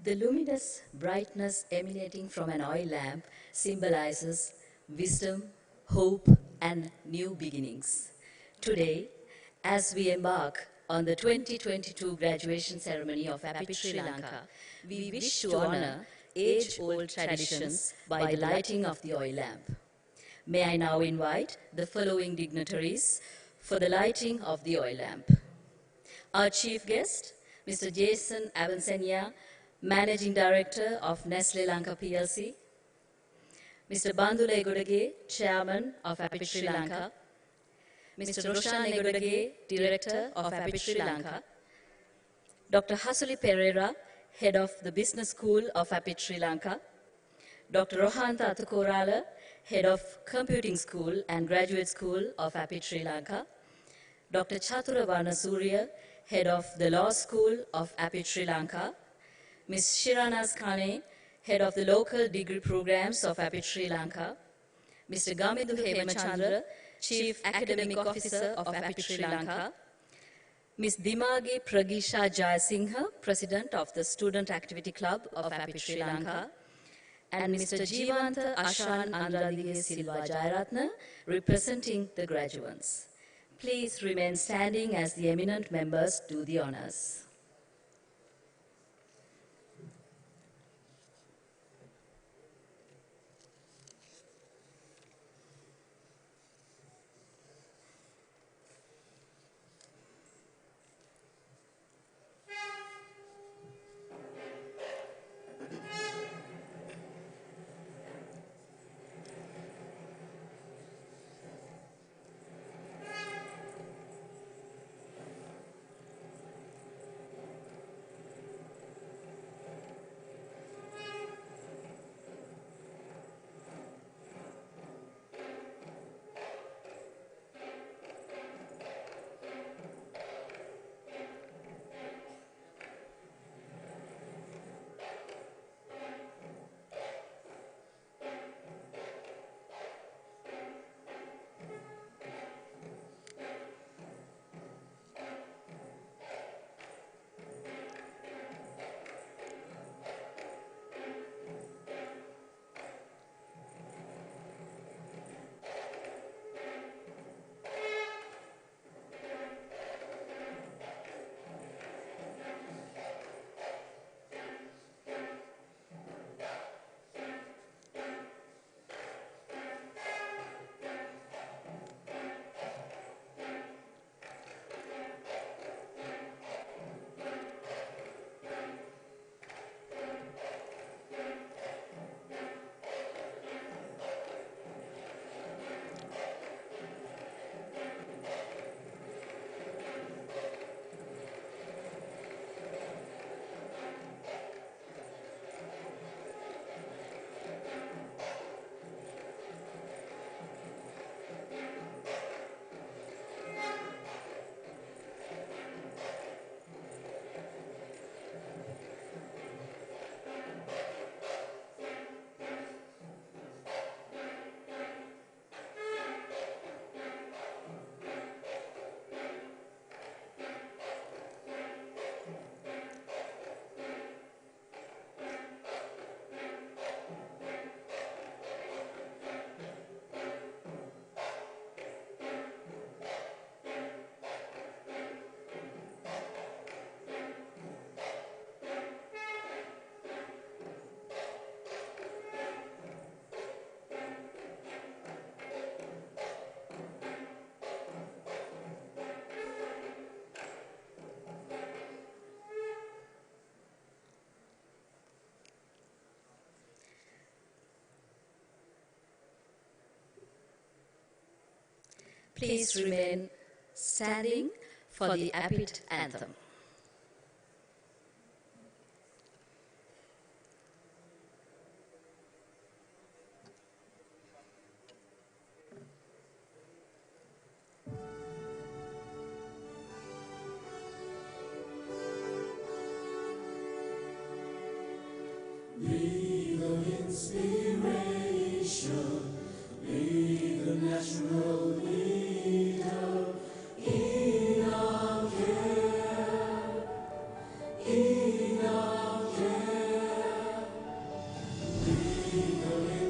The luminous brightness emanating from an oil lamp symbolizes wisdom, hope, and new beginnings. Today, as we embark on the 2022 graduation ceremony of Apiit Sri Lanka, we wish to honor age-old traditions by the lighting of the oil lamp. May I now invite the following dignitaries for the lighting of the oil lamp. Our chief guest, Mr. Jason Avansenia, Managing Director of Nestle Lanka PLC, Mr. Bandula Egodage, Chairman of Apiit Sri Lanka, Mr. Roshan Egodage, Director of Apiit Sri Lanka, Dr. Hasuli Pereira, Head of the Business School of Apiit Sri Lanka, Dr. Rohanta Athukorala, Head of Computing School and Graduate School of Apiit Sri Lanka, Dr. Chatura Varnasurya, Head of the Law School of Apiit Sri Lanka, Ms. Shiranas Khane, Head of the Local Degree Programs of Apiit Sri Lanka, Mr. Gamindu Hemachandra, Chief Academic Officer of Apiit Sri Lanka, Ms. Dimagi Pragisha Jayasinghe, President of the Student Activity Club of Apiit Sri Lanka, and Mr. Jeevantha Ashan Andradige Silva Jayaratna, representing the graduates. Please remain standing as the eminent members do the honors. Please remain standing for the Apiit anthem. Be the inspiration, be the natural leader in our care.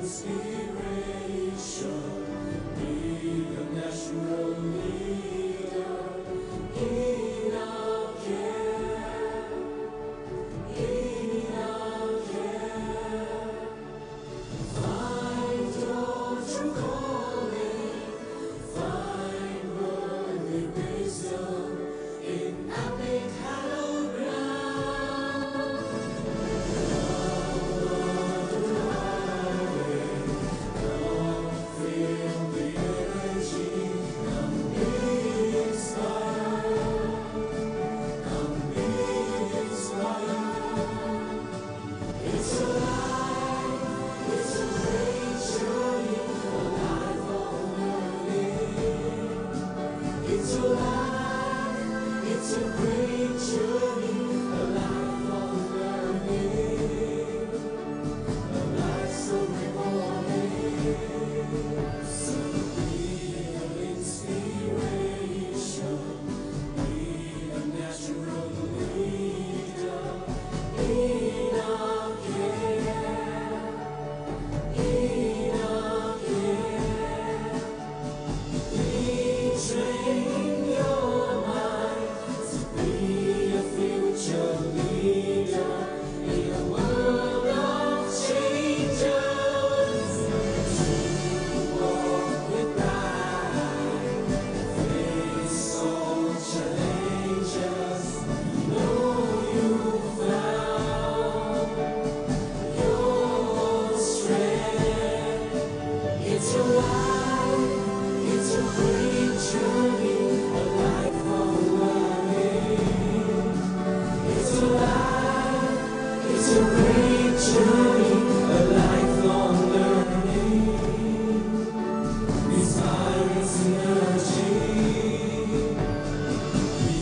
inspiration, be the natural leader in our care, in our care. Find your true calling, find worldly wisdom in Apiit hallowed ground. Feel the energy, come be inspired, come be inspired. It's a life, it's a great journey, a lifelong learning. It's a life, it's a great journey, a lifelong learning. A life so rewarding. So be the inspiration, be the natural leader in our care, in our care. Retrain your mind to be a future leader in a world of changes. Walk with pride, face all challenges. Know you found your strength. It's your life, it's a great journey, a lifelong learning. It's a life, it's a great journey, a lifelong learning. Inspiring synergy, be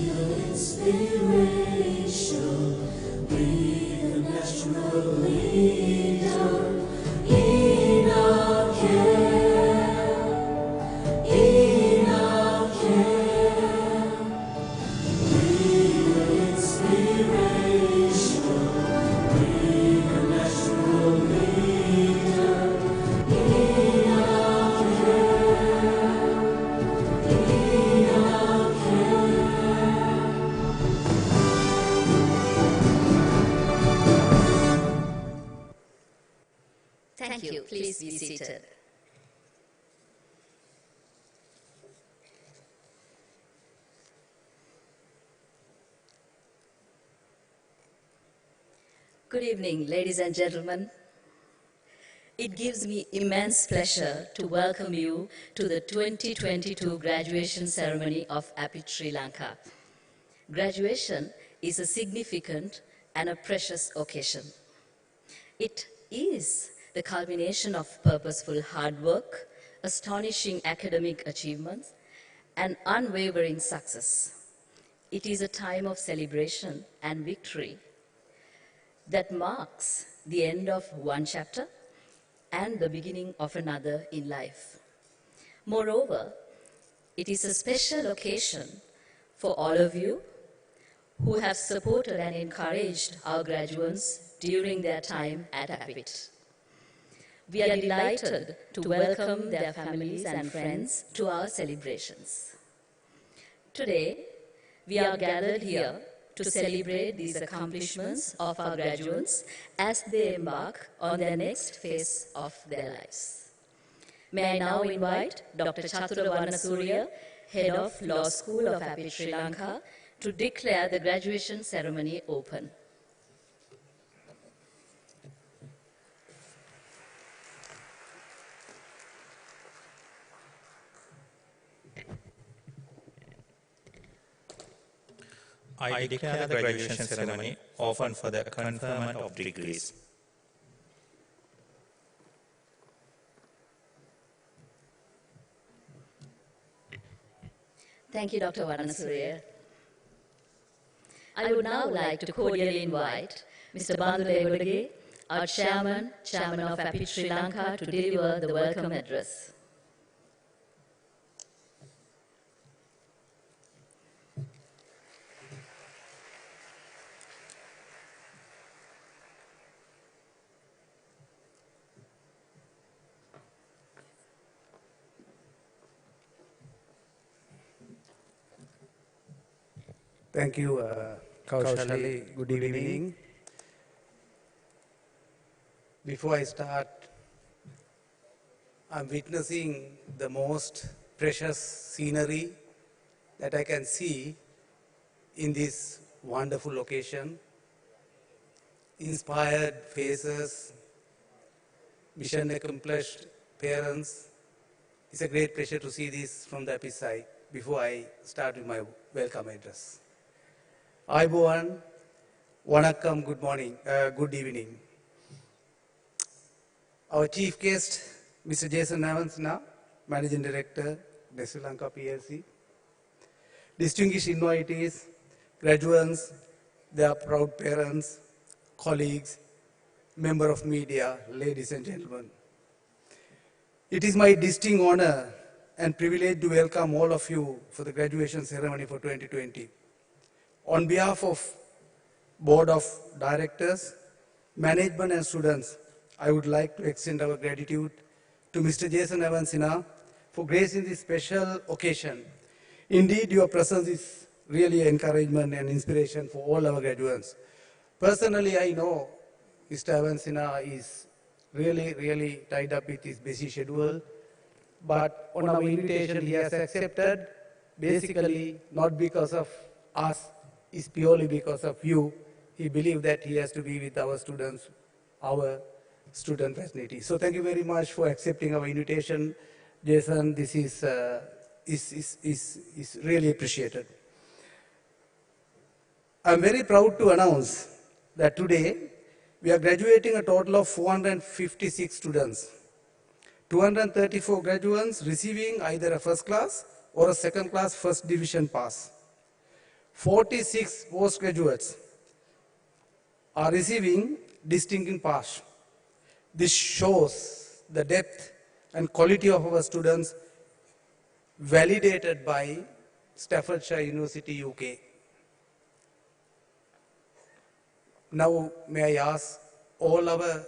the inspiration, be the natural leader in our care, in our care. Be the inspiration, be the natural leader in our care, in our care. Thank you. Please be seated. Good evening, ladies and gentlemen. It gives me immense pleasure to welcome you to the 2022 graduation ceremony of Apiit Sri Lanka. Graduation is a significant and a precious occasion. It is the culmination of purposeful hard work, astonishing academic achievements, and unwavering success. It is a time of celebration and victory that marks the end of one chapter and the beginning of another in life. Moreover, it is a special occasion for all of you who have supported and encouraged our graduates during their time at Apiit. We are delighted to welcome their families and friends to our celebrations. Today, we are gathered here to celebrate these accomplishments of our graduates as they embark on their next phase of their lives. May I now invite Dr. Chathura Varnasurya, Head of Law School of Apiit Sri Lanka, to declare the graduation ceremony open. I declare the graduation ceremony open for the conferment of degrees. Thank you, Dr. Varnasurya. I would now like to cordially invite Mr. Bandhu Devadage, our Chairman of Apiit Sri Lanka, to deliver the welcome address. Thank you, Kaushali. Good evening. Before I start, I'm witnessing the most precious scenery that I can see in this wonderful location. Inspired faces, mission accomplished parents. It's a great pleasure to see this from the Apiit side before I start with my welcome address. Aibowan, Vanakkam, good morning, good evening. Our chief guest, Mr. Jason Navansna, Managing Director, Sri Lanka PLC. Distinguished invitees, graduates, their proud parents, colleagues, member of media, ladies and gentlemen. It is my distinct honor and privilege to welcome all of you for the graduation ceremony for 2020. On behalf of Board of Directors, management and students, I would like to extend our gratitude to Mr. Jason Avansina for gracing this special occasion. Indeed, your presence is really encouragement and inspiration for all our graduates. Personally, I know Mr. Avansina is really tied up with his busy schedule, but on our invitation he has accepted, basically not because of us, it's purely because of you. He believed that he has to be with our students, our student fraternity. So thank you very much for accepting our invitation, Jason. This is really appreciated. I'm very proud to announce that today we are graduating a total of 456 students. 234 graduates receiving either a first class or a second class first division pass. 46 postgraduates are receiving distinction pass. This shows the depth and quality of our students validated by Staffordshire University, UK. Now, may I ask all our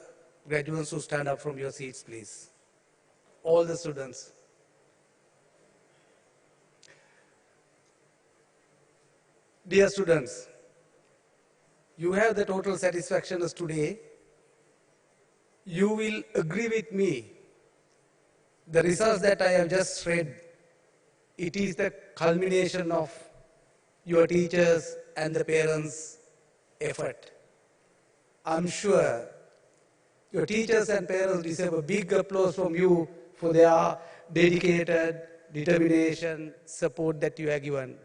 graduates to stand up from your seats, please. All the students. Dear students, you have the total satisfaction as today. You will agree with me. The results that I have just read, it is the culmination of your teachers and the parents' effort. I'm sure your teachers and parents deserve a big applause from you for their dedicated determination, support that you have given.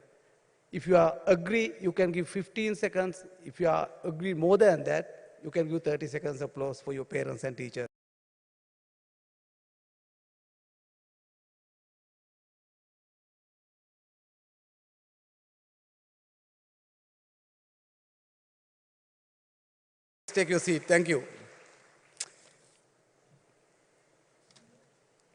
If you are agree, you can give 15 seconds. If you are agree more than that, you can give 30 seconds applause for your parents and teachers. Take your seat. Thank you.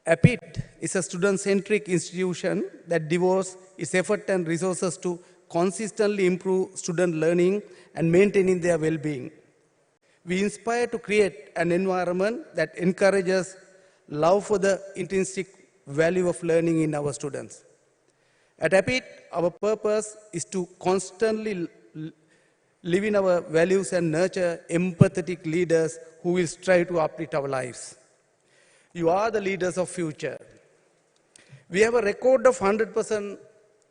Apiit is a student-centric institution that devotes its effort and resources to consistently improve student learning and maintaining their well-being. We inspire to create an environment that encourages love for the intrinsic value of learning in our students. At Apiit, our purpose is to constantly live in our values and nurture empathetic leaders who will strive to uplift our lives. You are the leaders of future. We have a record of 100%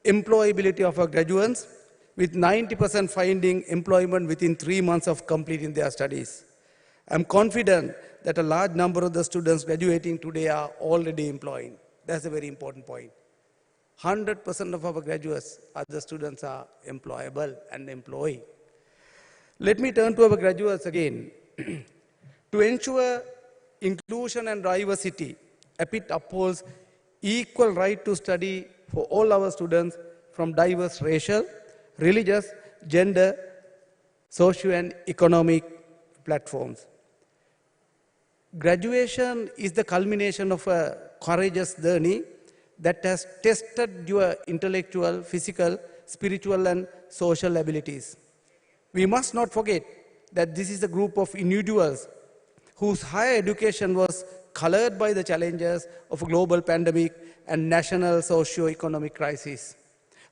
employability of our graduates, with 90% finding employment within 3 months of completing their studies. I'm confident that a large number of the students graduating today are already employed. That's a very important point. 100% of our graduates, other students are employable and employed. Let me turn to our graduates again. To ensure inclusion and diversity, Apiit upholds equal right to study for all our students from diverse racial, religious, gender, socio and economic platforms. Graduation is the culmination of a courageous journey that has tested your intellectual, physical, spiritual and social abilities. We must not forget that this is a group of individuals whose higher education was colored by the challenges of a global pandemic and national socio-economic crisis.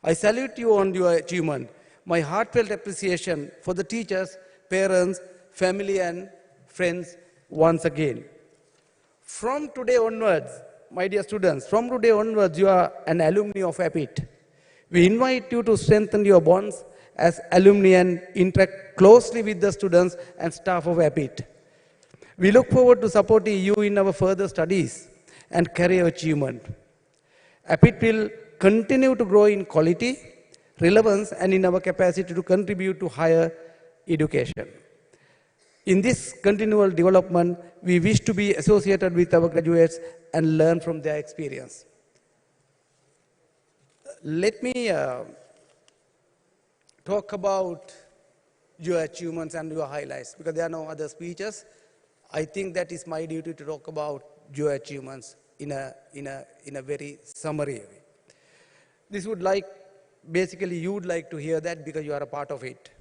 I salute you on your achievement. My heartfelt appreciation for the teachers, parents, family, and friends once again. From today onwards, my dear students, from today onwards, you are an alumni of Apiit. We invite you to strengthen your bonds as alumni and interact closely with the students and staff of Apiit. We look forward to supporting you in our further studies and career achievement. Apiit will continue to grow in quality, relevance, and in our capacity to contribute to higher education. In this continual development, we wish to be associated with our graduates and learn from their experience. Let me talk about your achievements and your highlights, because there are no other speeches. I think that is my duty to talk about your achievements in a very summary way. This would like, basically you would like to hear that because you are a part of it.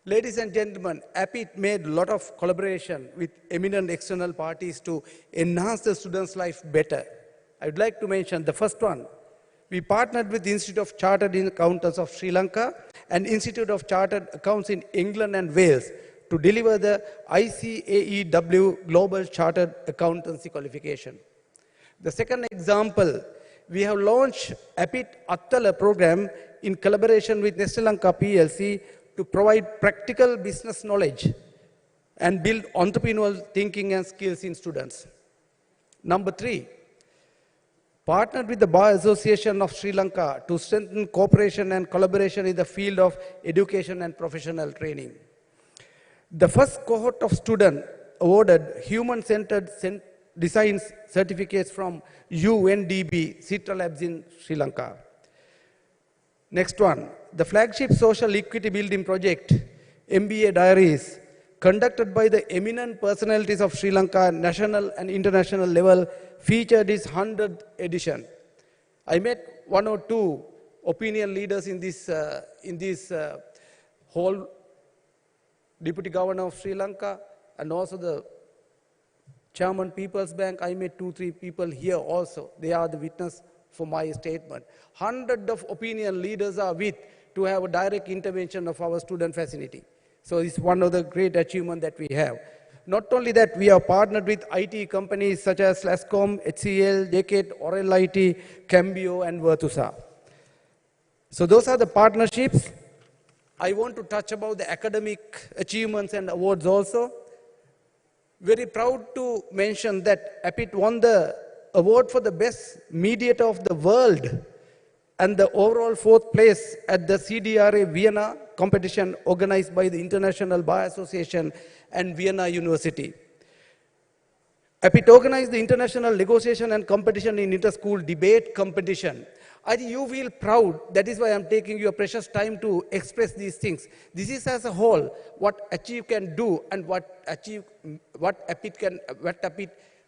Ladies and gentlemen, Apiit made a lot of collaboration with eminent external parties to enhance the students' life better. I would like to mention the first one. We partnered with the Institute of Chartered Accountants of Sri Lanka and Institute of Chartered Accounts in England and Wales to deliver the ICAEW Global Chartered Accountancy qualification. The second example, we have launched Apiit Attala program in collaboration with Nestle Lanka PLC to provide practical business knowledge and build entrepreneurial thinking and skills in students. Number 3, partnered with the Bar Association of Sri Lanka to strengthen cooperation and collaboration in the field of education and professional training. The first cohort of students awarded human-centered design certificates from UNDB Citra Labs in Sri Lanka. Next one, the flagship social equity building project, MBA Diaries, conducted by the eminent personalities of Sri Lanka, national and international level, featured its 100th edition. I met 1 or 2 opinion leaders in this whole, Deputy Governor of Sri Lanka, and also the Chairman People's Bank. I met 2-3 people here also. They are the witness for my statement. Hundreds of opinion leaders are with to have a direct intervention of our student facility. So it's one of the great achievements that we have. Not only that, we are partnered with IT companies such as Lascom, HCL, JKT, Oral IT, Cambio, and Virtusa. So those are the partnerships. I want to touch about the academic achievements and awards also. Very proud to mention that Apiit won the award for the best mediator of the world and the overall 4th place at the CDRA Vienna competition organized by the International Bar Association and Vienna University. Apiit organized the International Negotiation and Competition in Inter-School Debate Competition. I think you feel proud. That is why I'm taking your precious time to express these things. This is as a whole what Achieve can do and what Apiit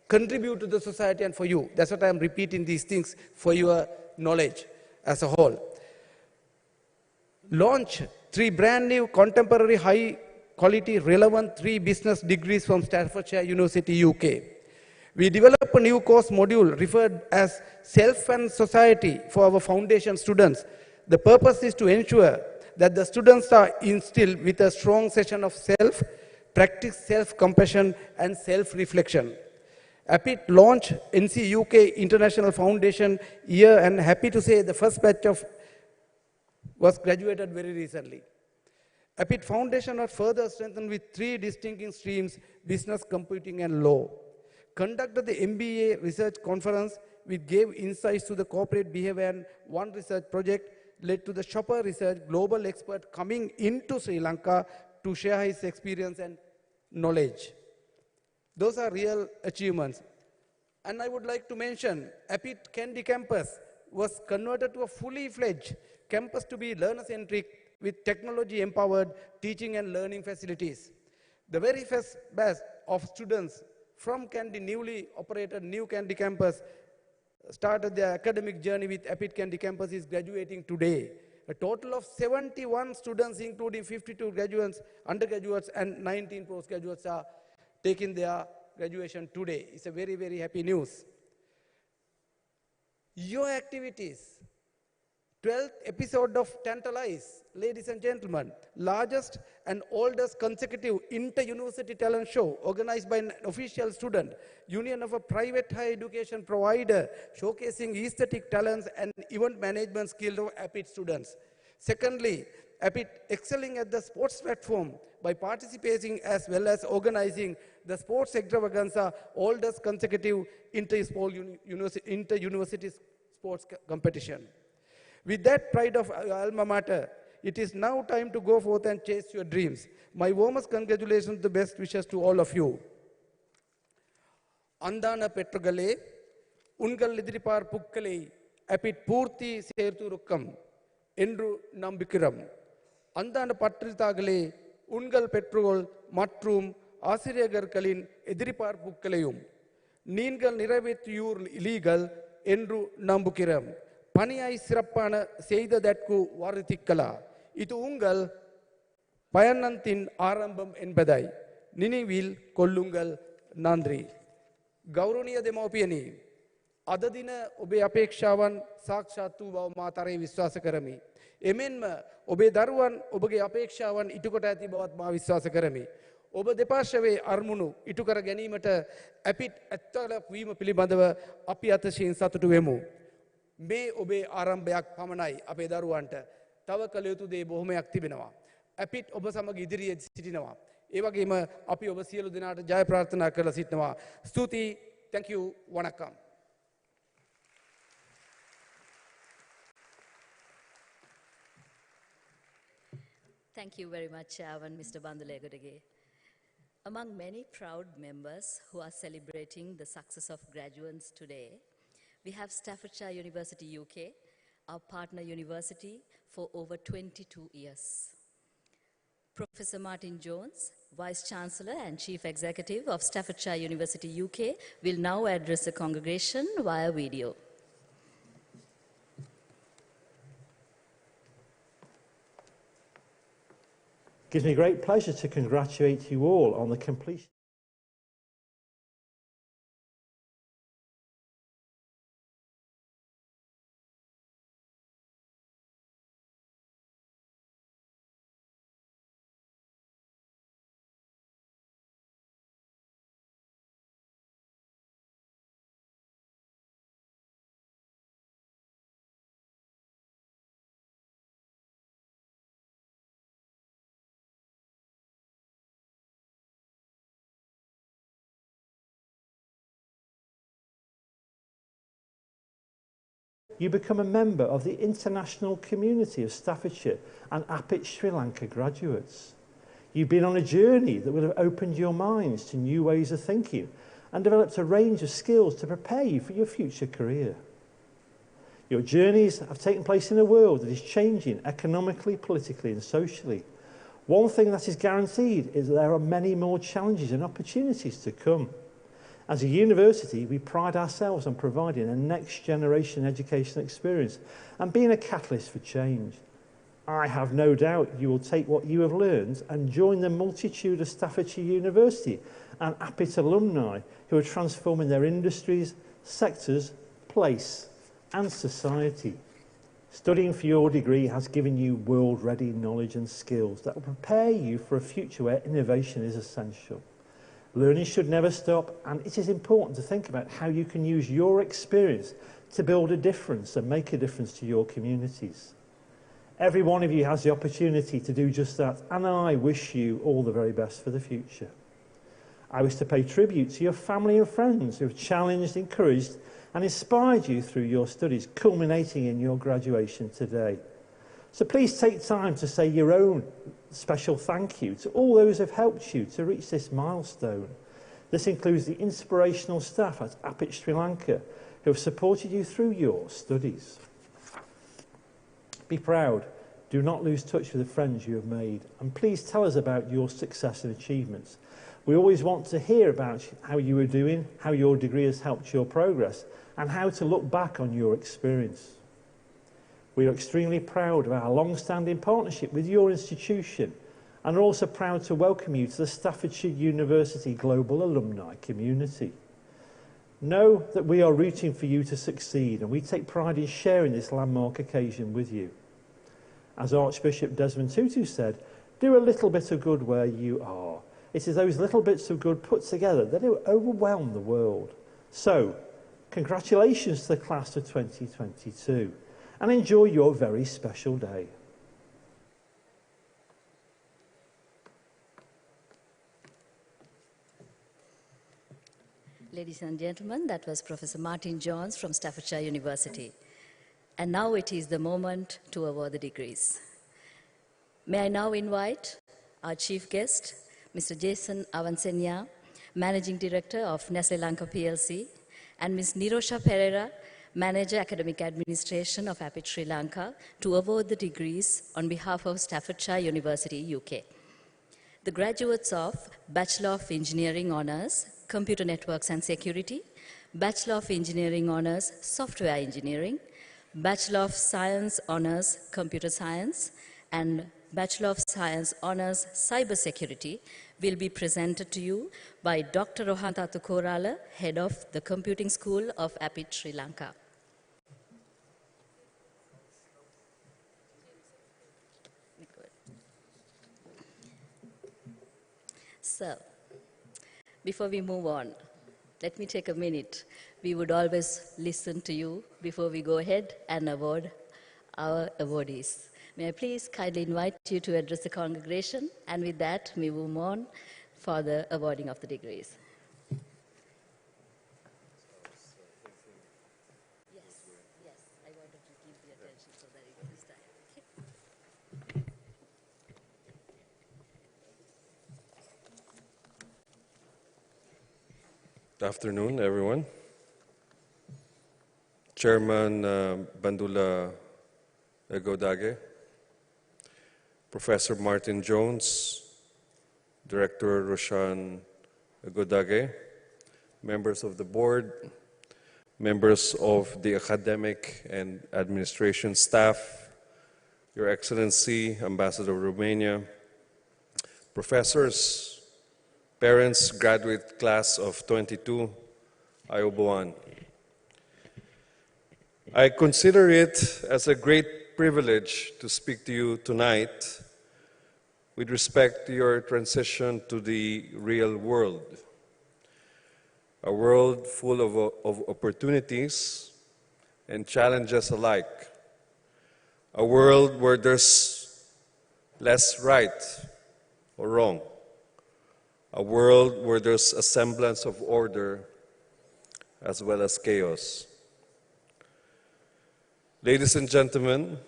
contribute to the society and for you. That's what I'm repeating these things for your knowledge as a whole. Launch 3 brand new contemporary high quality relevant 3 business degrees from Staffordshire University, UK. We developed a new course module referred as Self and Society for our foundation students. The purpose is to ensure that the students are instilled with a strong session of self, practice self-compassion and self-reflection. Apiit launched NC UK International Foundation year, and happy to say the first batch was graduated very recently. Apiit Foundation was further strengthened with 3 distinct streams, business, computing and law. Conducted the MBA research conference, which gave insights to the corporate behavior, and 1 research project led to the Shopper Research global expert coming into Sri Lanka to share his experience and knowledge. Those are real achievements. And I would like to mention, Apiit Kandy campus was converted to a fully fledged campus to be learner-centric with technology-empowered teaching and learning facilities. The very first batch of students from Kandy, newly operated New Kandy campus, started their academic journey with Apiit Kandy campus is graduating today. A total of 71 students, including 52 graduates, undergraduates, and 19 postgraduates are taking their graduation today. It's a very, very happy news. Your activities 12th episode of Tantalize, ladies and gentlemen, largest and oldest consecutive inter-university talent show organized by an official student, union of a private higher education provider, showcasing aesthetic talents and event management skills of Apiit students. Secondly, Apiit excelling at the sports platform by participating as well as organizing the sports extravaganza, oldest consecutive inter-university sports competition. With that pride of alma mater, it is now time to go forth and chase your dreams. My warmest congratulations, the best wishes to all of you. Andana Petrogale, Ungal Lidripar Pukkale, Apiit Purti Serturukkam, Endru Nambikiram. Andana Patritagale, Ungal Petrol, Matrum, Asiriagarkalin, Edripar Pukkaleum. Ningal Niravetiyur illegal, Endru Nambukiram. பணியாய் சிறப்பான செய்ததற்கு வார்த்திக்கலா இது உங்கள் பயணத்தின் ஆரம்பம் என்பதை நினைவில் கொள்ளுங்கள் நன்றி ගෞරවනීය දෙමව්පියනි අද දින ඔබේ අපේක්ෂාවන් සාක්ෂාත් වූ බව මා තරයේ විශ්වාස කරමි එමෙන්ම ඔබේ දරුවන් ඔබගේ අපේක්ෂාවන් ඉටු කොට ඇති බවත් මා විශ්වාස කරමි ඔබ දෙපාර්ශ්වයේ අරමුණු ඉටු කර ගැනීමට අපිට ඇත්තලක් වීම පිළිබඳව අපි අතිශයින් සතුටු වෙමු මේ ඔබේ ආරම්භයක් පමණයි අපේ දරුවන්ට තව කළ යුතු දේ බොහොමයක් තිබෙනවා. අපිත් ඔබ සමග ඉදිරියේ සිටිනවා. ඒ වගේම අපි ඔබ සියලු දෙනාට ජය ප්‍රාර්ථනා කරලා සිටිනවා. ස්තුතියි. Thank you. වණක්කම්. Thank you very much, Chairman Mr. Bandulegudege. Among many proud members who are celebrating the success of graduates today, we have Staffordshire University UK, our partner university for over 22 years. Professor Martin Jones, Vice Chancellor and Chief Executive of Staffordshire University UK, will now address the congregation via video. It gives me great pleasure to congratulate you all on the completion you become a member of the international community of Staffordshire and Apiit Sri Lanka graduates. You've been on a journey that will have opened your minds to new ways of thinking and developed a range of skills to prepare you for your future career. Your journeys have taken place in a world that is changing economically, politically and socially. One thing that is guaranteed is that there are many more challenges and opportunities to come. As a university, we pride ourselves on providing a next-generation educational experience and being a catalyst for change. I have no doubt you will take what you have learned and join the multitude of Staffordshire University and Apiit alumni who are transforming their industries, sectors, place and society. Studying for your degree has given you world-ready knowledge and skills that will prepare you for a future where innovation is essential. Learning should never stop, and it is important to think about how you can use your experience to build a difference and make a difference to your communities. Every one of you has the opportunity to do just that, and I wish you all the very best for the future. I wish to pay tribute to your family and friends who have challenged, encouraged, and inspired you through your studies, culminating in your graduation today. So please take time to say your own special thank you to all those who have helped you to reach this milestone. This includes the inspirational staff at Apiit Sri Lanka who have supported you through your studies. Be proud. Do not lose touch with the friends you have made. And please tell us about your success and achievements. We always want to hear about how you are doing, how your degree has helped your progress, and how to look back on your experience. We are extremely proud of our long-standing partnership with your institution and are also proud to welcome you to the Staffordshire University Global Alumni community. Know that we are rooting for you to succeed, and we take pride in sharing this landmark occasion with you. As Archbishop Desmond Tutu said, do a little bit of good where you are. It is those little bits of good put together that will overwhelm the world. So, congratulations to the class of 2022, and enjoy your very special day. Ladies and gentlemen, that was Professor Martin Jones from Staffordshire University. And now it is the moment to award the degrees. May I now invite our chief guest, Mr. Jason Avansenya, Managing Director of Nestle Lanka PLC, and Ms. Nirosha Pereira, Manager Academic Administration of Apiit Sri Lanka, to award the degrees on behalf of Staffordshire University, UK. The graduates of Bachelor of Engineering Honours, Computer Networks and Security, Bachelor of Engineering Honours, Software Engineering, Bachelor of Science Honours, Computer Science, and Bachelor of Science Honours, Cyber Security will be presented to you by Dr. Rohanta Tukorala, Head of the Computing School of Apiit Sri Lanka. So, before we move on, let me take a minute. We would always listen to you before we go ahead and award our awardees. May I please kindly invite you to address the congregation, and with that, we move on for the awarding of the degrees. Yes, I wanted to give the attention so that it will be time. Okay. Good afternoon, everyone. Chairman Bandula Egodage, Professor Martin Jones, Director Roshan Egodage, members of the board, members of the academic and administration staff, Your Excellency, Ambassador of Romania, professors, parents, graduate class of 22, Ayobuan. I consider it as a great privilege to speak to you tonight with respect to your transition to the real world, a world full of opportunities and challenges alike, a world where there's less right or wrong, a world where there's a semblance of order as well as chaos. Ladies and gentlemen,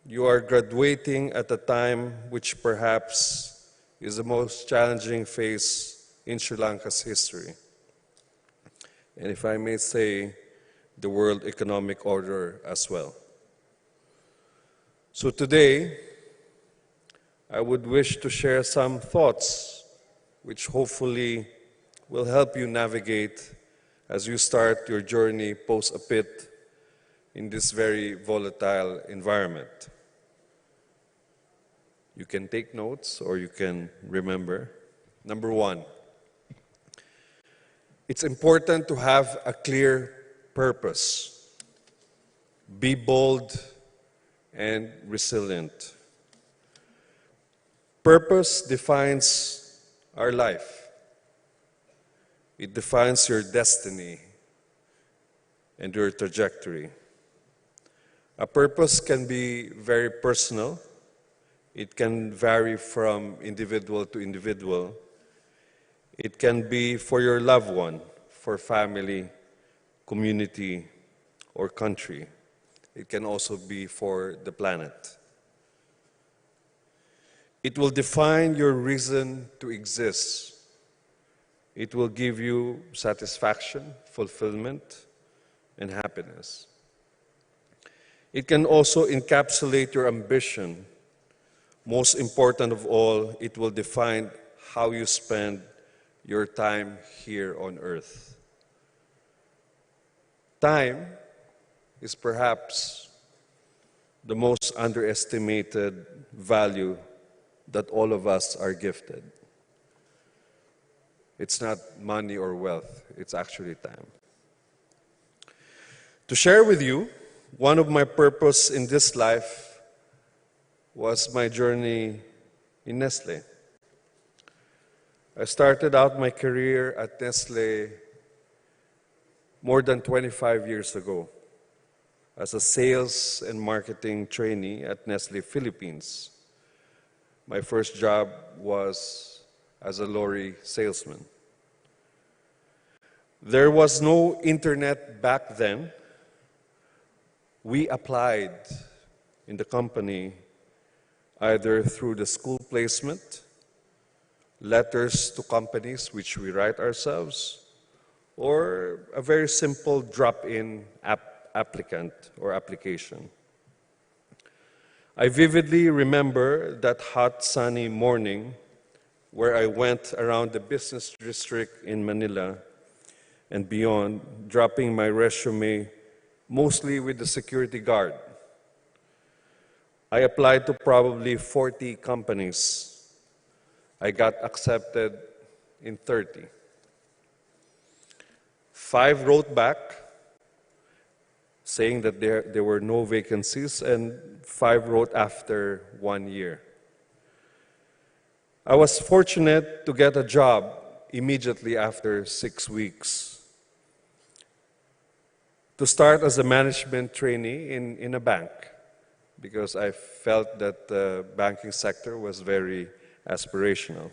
you are graduating at a time which perhaps is the most challenging phase in Sri Lanka's history. And if I may say, the world economic order as well. So today, I would wish to share some thoughts which hopefully will help you navigate as you start your journey post-Apiit in this very volatile environment. You can take notes or you can remember. Number one, it's important to have a clear purpose. Be bold and resilient. Purpose defines our life. It defines your destiny and your trajectory. A purpose can be very personal. It can vary from individual to individual. It can be for your loved one, for family, community, or country. It can also be for the planet. It will define your reason to exist. It will give you satisfaction, fulfillment, and happiness. It can also encapsulate your ambition. Most important of all, it will define how you spend your time here on earth. Time is perhaps the most underestimated value that all of us are gifted. It's not money or wealth, it's actually time. To share with you, one of my purpose in this life was my journey in Nestle. I started out my career at Nestle more than 25 years ago as a sales and marketing trainee at Nestle Philippines. My first job was as a lorry salesman. There was no internet back then. We applied in the company either through the school placement, letters to companies which we write ourselves, or a very simple drop-in applicant or application. I vividly remember that hot, sunny morning where I went around the business district in Manila and beyond, dropping my resume mostly with the security guard. I applied to probably 40 companies. I got accepted in 30. 5 wrote back saying that there were no vacancies, and 5 wrote after 1 year. I was fortunate to get a job immediately after 6 weeks to start as a management trainee in a bank, because I felt that the banking sector was very aspirational.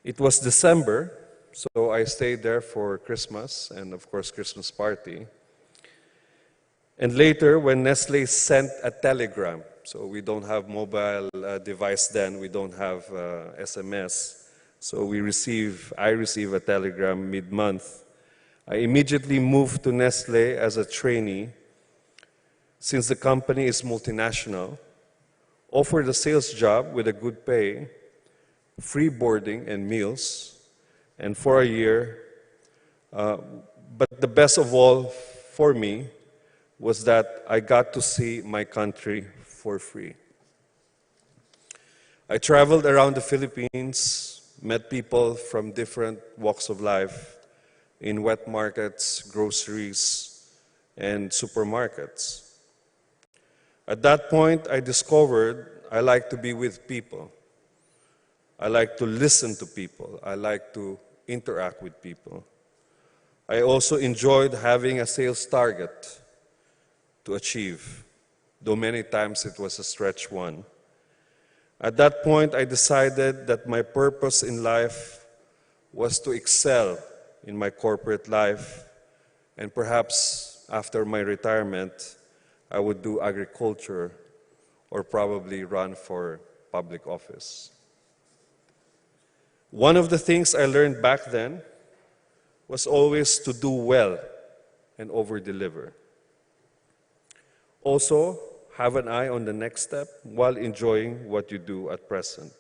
It was December, so I stayed there for Christmas and, of course, Christmas party. And later, when Nestle sent a telegram, so we don't have mobile device then, we don't have SMS, so I receive a telegram mid-month. I immediately moved to Nestle as a trainee, since the company is multinational, offered a sales job with a good pay, free boarding and meals, and for a year. But the best of all for me was that I got to see my country for free. I traveled around the Philippines, met people from different walks of life in wet markets, groceries, and supermarkets. At that point, I discovered I like to be with people. I like to listen to people. I like to interact with people. I also enjoyed having a sales target to achieve, though many times it was a stretch one. At that point, I decided that my purpose in life was to excel in my corporate life, and perhaps after my retirement, I would do agriculture or probably run for public office. One of the things I learned back then was always to do well and over-deliver. Also, have an eye on the next step while enjoying what you do at present.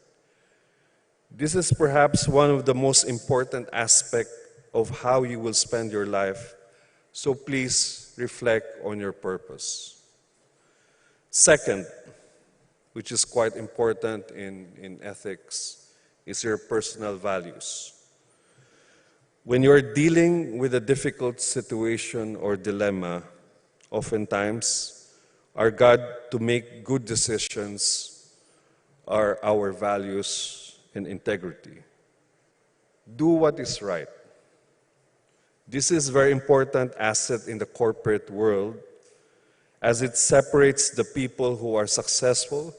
This is perhaps one of the most important aspects of how you will spend your life, so please reflect on your purpose. Second, which is quite important in ethics, is your personal values. When you're dealing with a difficult situation or dilemma, oftentimes our guide to make good decisions are our values and integrity. Do what is right. This is a very important asset in the corporate world, as it separates the people who are successful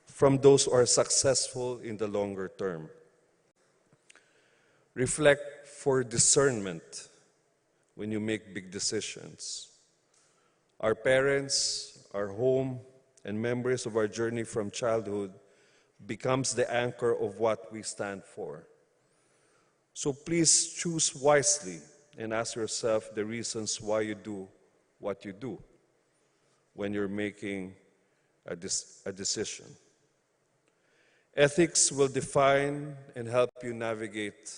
from those who are successful in the longer term. Reflect for discernment when you make big decisions. Our parents, our home, and memories of our journey from childhood becomes the anchor of what we stand for. So please choose wisely and ask yourself the reasons why you do what you do when you're making a decision. Ethics will define and help you navigate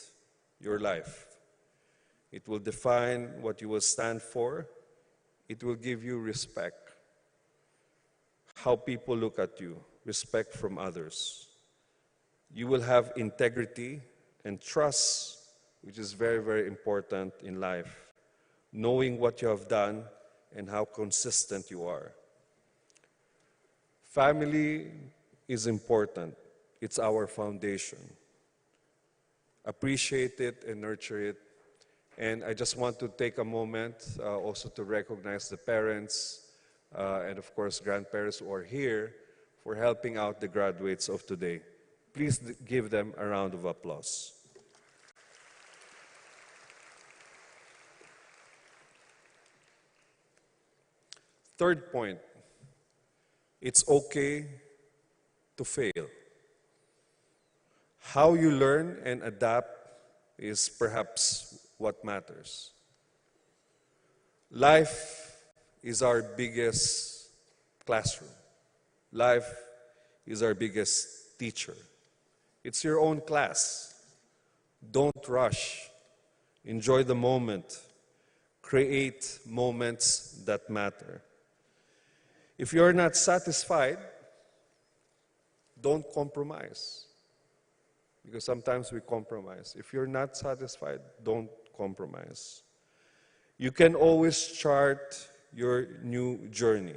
your life. It will define what you will stand for. It will give you respect, how people look at you, respect from others. You will have integrity and trust which is very, very important in life. Knowing what you have done and how consistent you are. Family is important. It's our foundation. Appreciate it and nurture it. And I just want to take a moment also to recognize the parents and of course grandparents who are here for helping out the graduates of today. Please give them a round of applause. Third point, it's okay to fail. How you learn and adapt is perhaps what matters. Life is our biggest classroom. Life is our biggest teacher. It's your own class. Don't rush. Enjoy the moment. Create moments that matter. If you're not satisfied, don't compromise. Because sometimes we compromise. If you're not satisfied, don't compromise. You can always chart your new journey.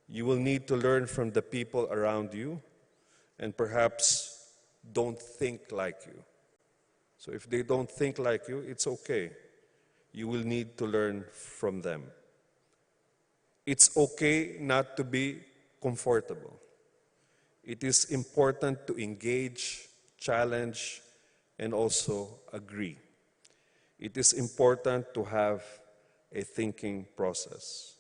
You will need to learn from the people around you and perhaps don't think like you. So if they don't think like you, it's okay. You will need to learn from them. It's okay not to be comfortable. It is important to engage, challenge, and also agree. It is important to have a thinking process.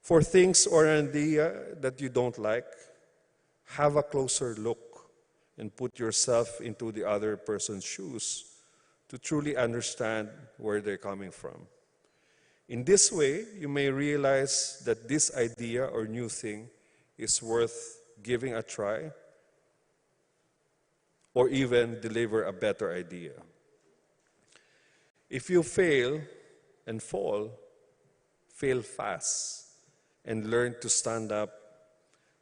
For things or an idea that you don't like, have a closer look and put yourself into the other person's shoes to truly understand where they're coming from. In this way, you may realize that this idea or new thing is worth giving a try or even deliver a better idea. If you fail and fall, fail fast and learn to stand up,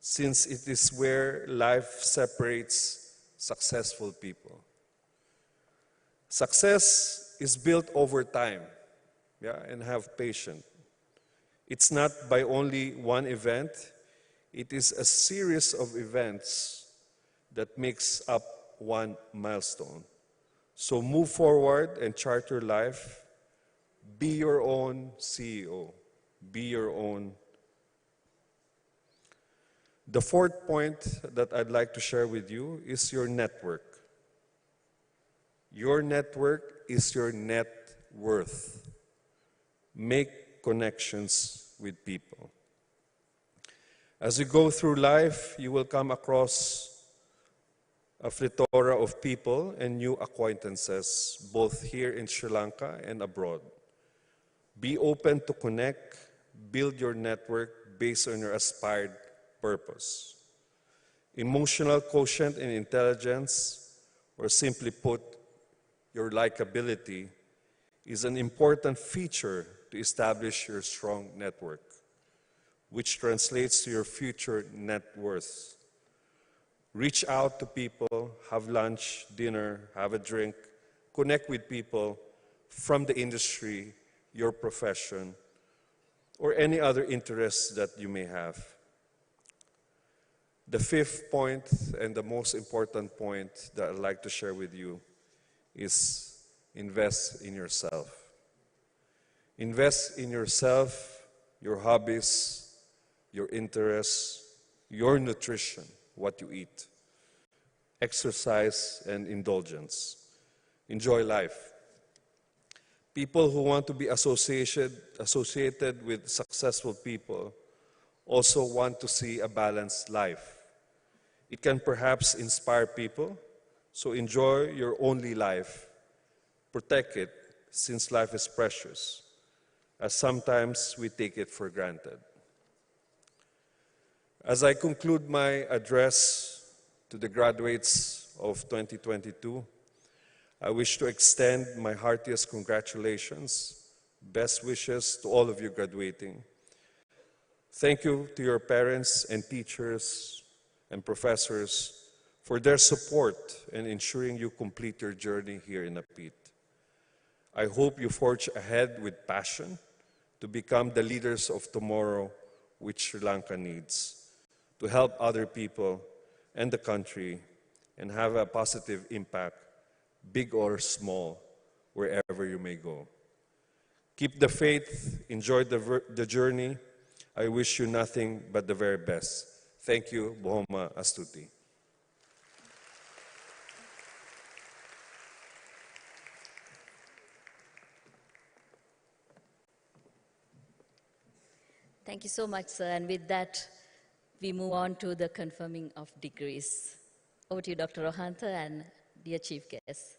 since it is where life separates successful people. Success is built over time, and have patience. It's not by only one event, it is a series of events that makes up one milestone. So move forward and chart your life. Be your own CEO. Be your own. The fourth point that I'd like to share with you is your network. Your network is your net worth. Make connections with people. As you go through life, you will come across a plethora of people and new acquaintances, both here in Sri Lanka and abroad. Be open to connect, build your network based on your aspired purpose. Emotional quotient and intelligence, or simply put, your likability, is an important feature to establish your strong network, which translates to your future net worth. Reach out to people, have lunch, dinner, have a drink, connect with people from the industry, your profession, or any other interests that you may have. The fifth point, and the most important point that I'd like to share with you, is invest in yourself. Invest in yourself, your hobbies, your interests, your nutrition, what you eat, exercise, and indulgence. Enjoy life. People who want to be associated with successful people also want to see a balanced life. It can perhaps inspire people, so enjoy your only life. Protect it, since life is precious, as sometimes we take it for granted. As I conclude my address to the graduates of 2022, I wish to extend my heartiest congratulations, best wishes to all of you graduating. Thank you to your parents and teachers and professors for their support in ensuring you complete your journey here in Apiit. I hope you forge ahead with passion to become the leaders of tomorrow which Sri Lanka needs, to help other people and the country and have a positive impact, big or small, wherever you may go. Keep the faith, enjoy the journey. I wish you nothing but the very best. Thank you, Bohoma Astuti. Thank you so much, sir. And with that, we move on to the confirming of degrees. Over to you, Dr. Rohantha and dear chief guests.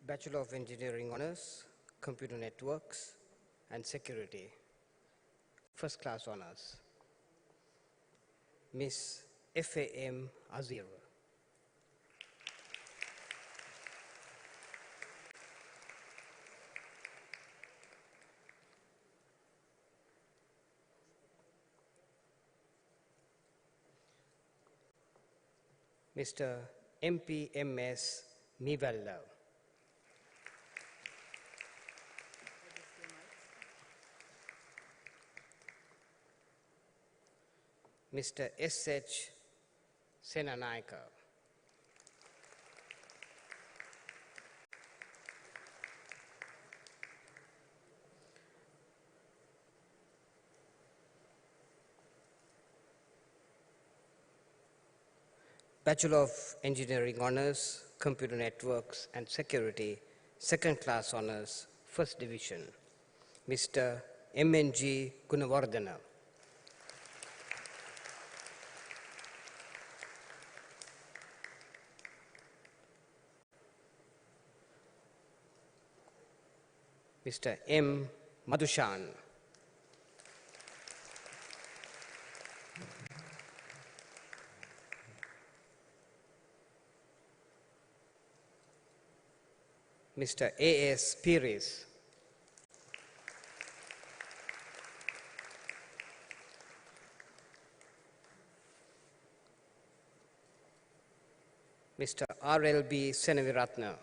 Bachelor of Engineering Honors, Computer Networks and Security, First Class Honors, Miss F.A.M. Azir. Mr. M.P.M.S. Mivalla. Mr. S.H. Senanaika. Bachelor of Engineering Honors, Computer Networks and Security, Second Class Honors, First Division, Mr. M.N.G. Gunawardana. Mr. M. Madhushan. Mr. A.S. Pires. Mr. R.L.B. Senaviratna.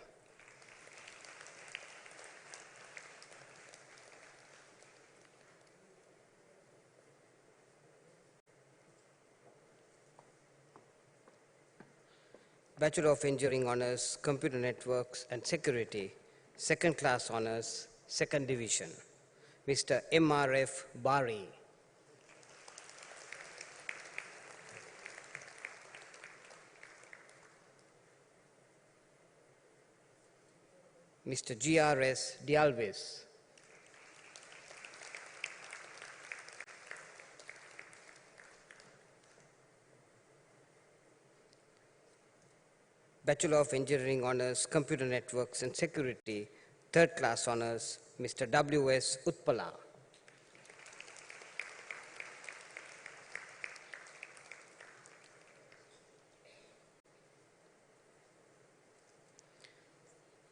Bachelor of Engineering Honors, Computer Networks and Security, Second Class Honors, Second Division, Mr. M.R.F. Bari. Mr. G.R.S. Dialvis. Bachelor of Engineering Honors, Computer Networks and Security, Third Class Honors, Mr. W.S. Utpala.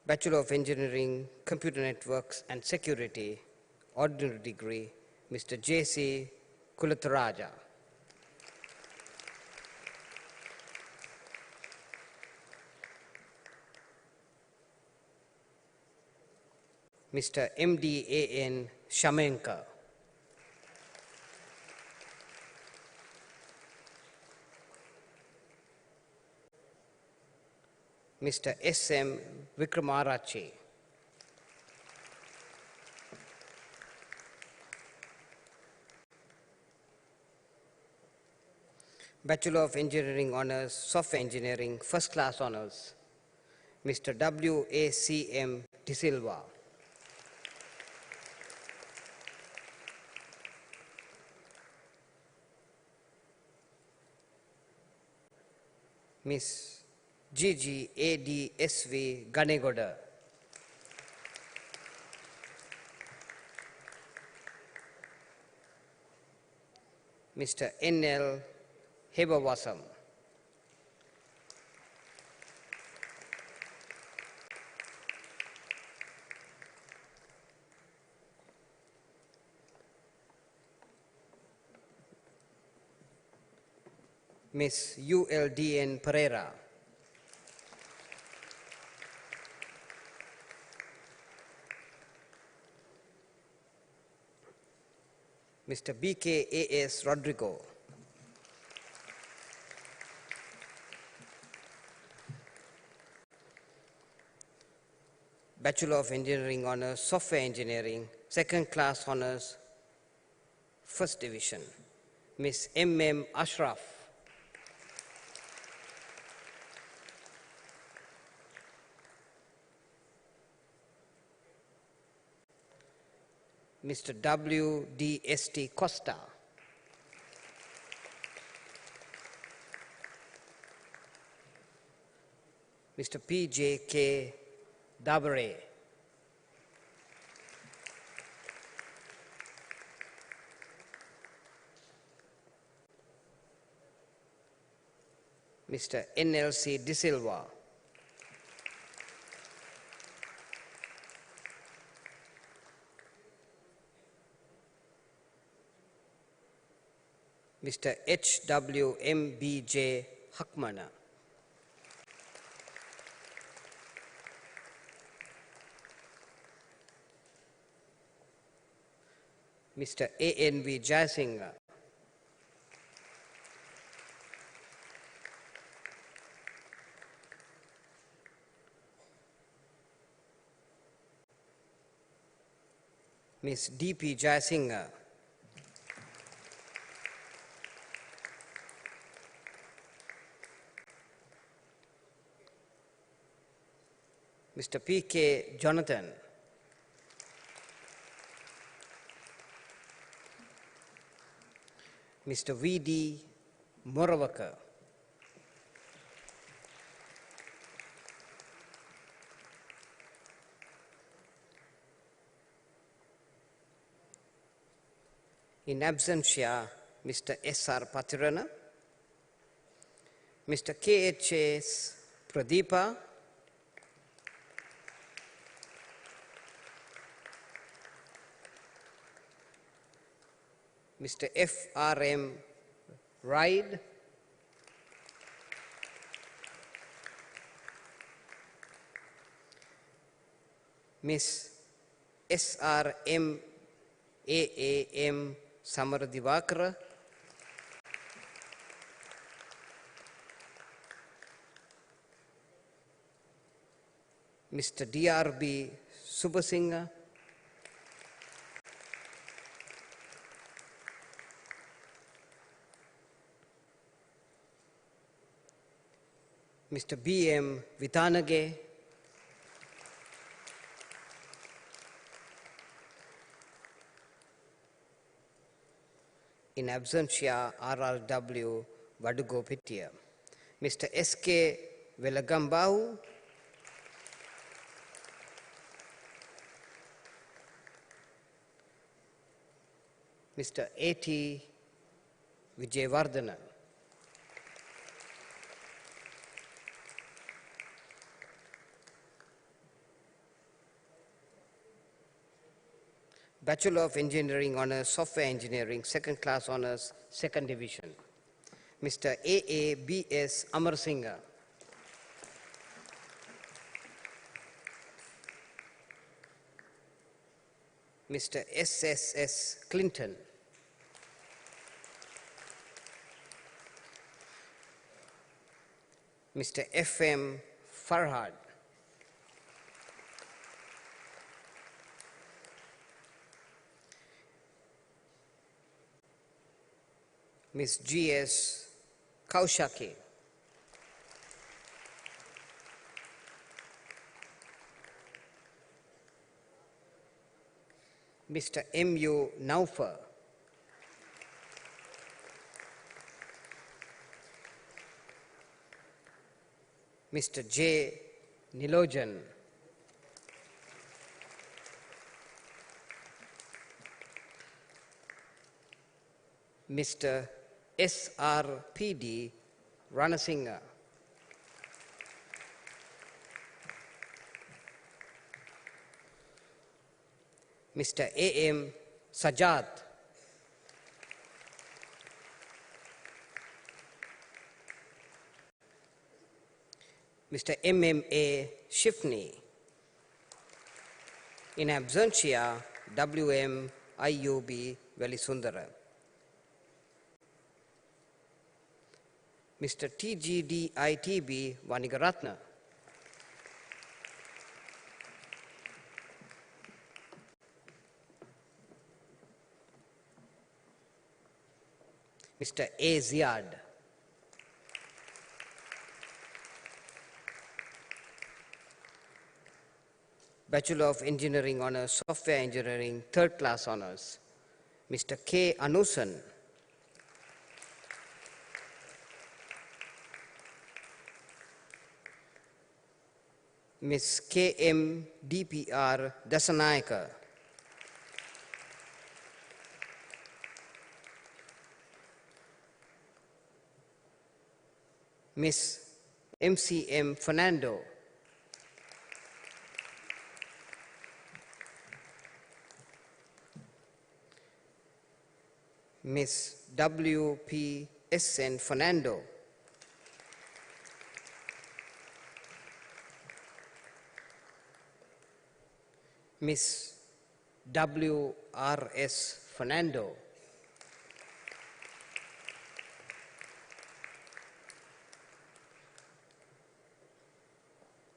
Bachelor of Engineering, Computer Networks and Security, Ordinary Degree, Mr. J.C. Kulatharaja. Mr. M.D.A.N. Shamenka. Mr. S.M. Vikramarachi. Bachelor of Engineering Honors, Software Engineering, First Class Honors, Mr. W.A.C.M. De Silva. Miss Gigi ADSV Ganegoda, Mr. NL Hebawasam, Miss ULDN Pereira, Mr. BKAS Rodrigo, Bachelor of Engineering Honours, Software Engineering, Second Class Honours, First Division, Miss MM Ashraf, Mr. WDST Costa, Mr. PJK Dabare, Mr. NLC De Silva, Mr. HWMBJ Hakmana, Mr. ANV Jayasinghe, Miss DP Jayasinghe, Mr. PK Jonathan, Mr. VD Moravaka, in absentia, Mr. SR Patirana, Mr. KHS Pradeepa, Mr. FRM Ride, Miss SRM AAM Samaradivakra, Mr. DRB Subasinghe, Mr. BM Vitanage, in absentia RRW Vadugopitiya, Mr. SK Velagambau, Mr. A.T. Vijayvardhana, Bachelor of Engineering Honours, Software Engineering, Second Class Honours, Second Division, Mr. AABS Amarsinghe, Mr. SSS Clinton, Mr. FM Farhad, Ms. G.S. Kaushaki, Mr. M.U. Naufer, Mr. J. Nilojan, Mr. S.R.P.D. Ranasinghe, Mr. A.M. Sajad, Mr. M.M.A. Shifney, in absentia, W.M. I.U.B. Velisundara, Mr. T.G.D.I.T.B. Vanigaratna, Mr. A. Ziad, Bachelor of Engineering Honours, Software Engineering, Third Class Honours, Mr. K. Anusan, Ms. K. M. D.P.R. Dasanayaka, Ms. M.C.M. Fernando, Ms. W.P.S.N. Fernando, Ms. W.R.S. Fernando,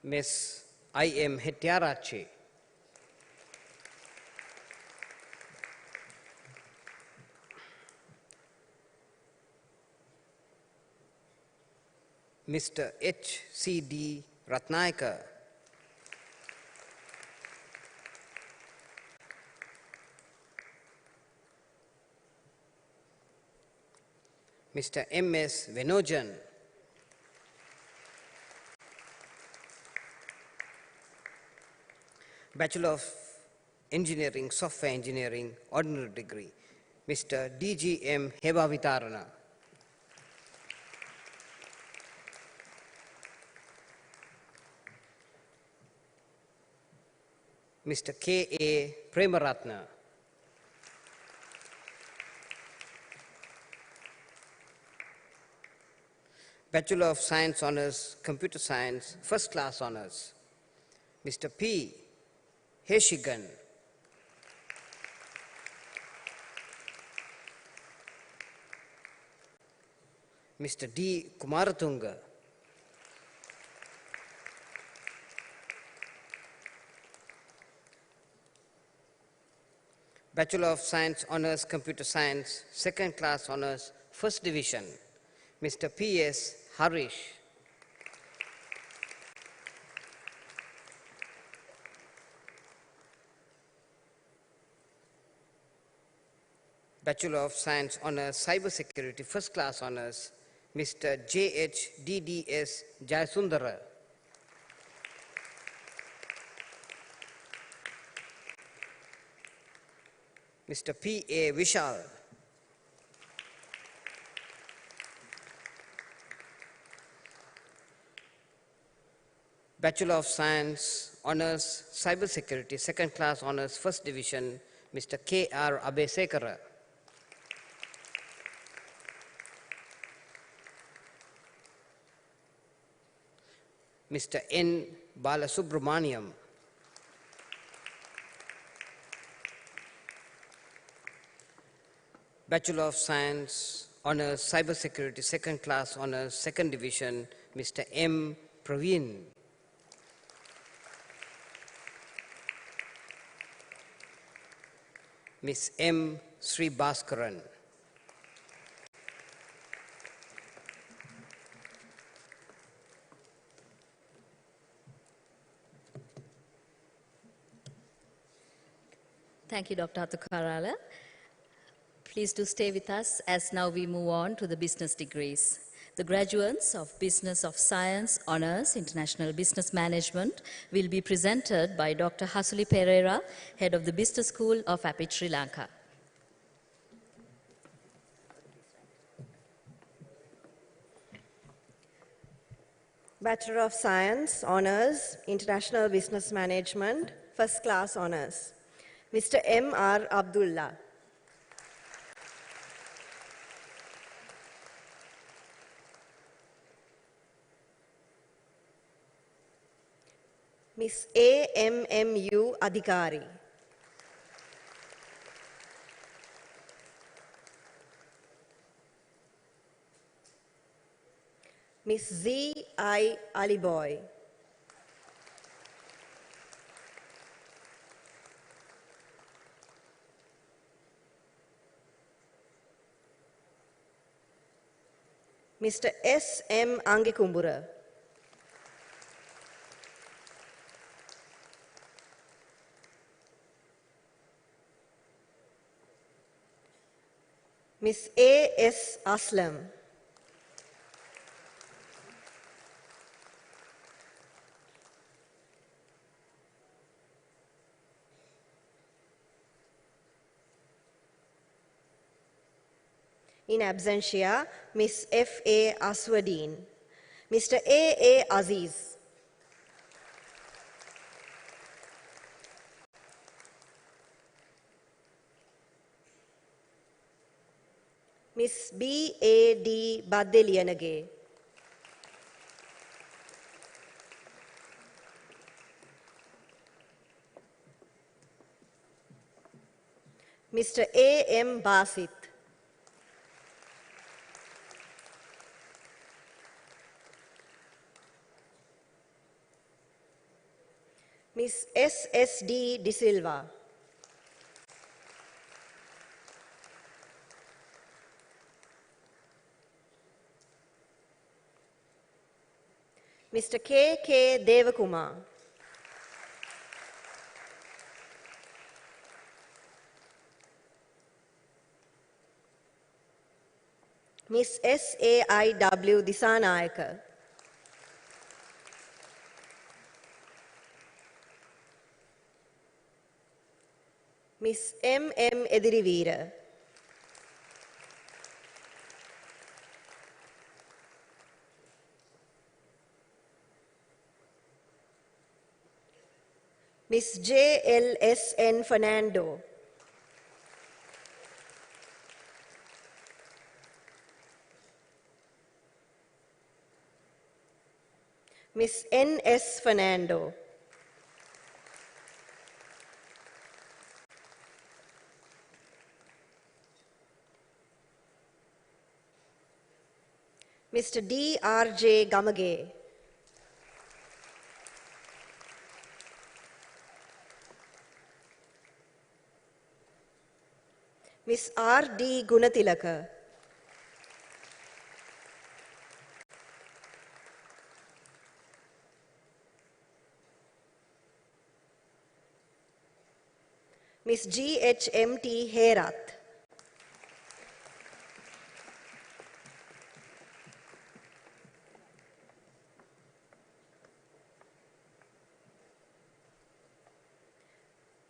Ms. I.M. Hettiarachi, Mr. H.C.D. Ratnayaka, Mr. M.S. Venojan, Bachelor of Engineering, Software Engineering, Ordinary Degree, Mr. D.G.M. Hebavitarana, Mr. K.A. Premaratna, Bachelor of Science Honours, Computer Science, First Class Honours, Mr. P. Heshigan, Mr. D. Kumaratunga, Bachelor of Science Honours, Computer Science, Second Class Honours, First Division, Mr. P.S. Harish, Bachelor of Science Honours, Cyber Security, First Class Honours, Mr. J.H. D.D.S. Jayasundara, Mr. P.A. Vishal, Bachelor of Science Honours, Cyber Security, Second Class Honours, First Division, Mr. K.R. Abesekara, Mr. N. Balasubramaniam, Bachelor of Science Honours, Cyber Security, Second Class Honours, Second Division, Mr. M. Praveen, Ms. M. Sri Bhaskaran, Thank you, Dr. Athukarala. Please do stay with us as now we move on to the business degrees. The The graduates of Business of Science Honours International Business Management will be presented by Dr. Hasuli Pereira, Head of the Business School of Apiit Sri Lanka. Bachelor of Science Honours International Business Management, First Class Honours, Mr. M.R. Abdullah. Miss A.M.M.U. Adhikari. Miss Z.I. Aliboy. Mr. S.M. Angekumbura. Miss A.S. Aslam. In absentia, Miss F.A. Aswadeen, Mr. A.A. Aziz, Miss B.A.D. Baddeliyanage, Mr. A.M. Basit, Miss S.S.D. De Silva, Mr. K.K. Devakumar, Miss S.A.I.W. Disanayaka, Miss M.M. Edirivira, Miss J.L.S.N. Fernando, Miss N.S. Fernando, Mr. D.R.J. Gamage, Miss R.D. Gunatilaka, Miss G.H.M.T. Herat,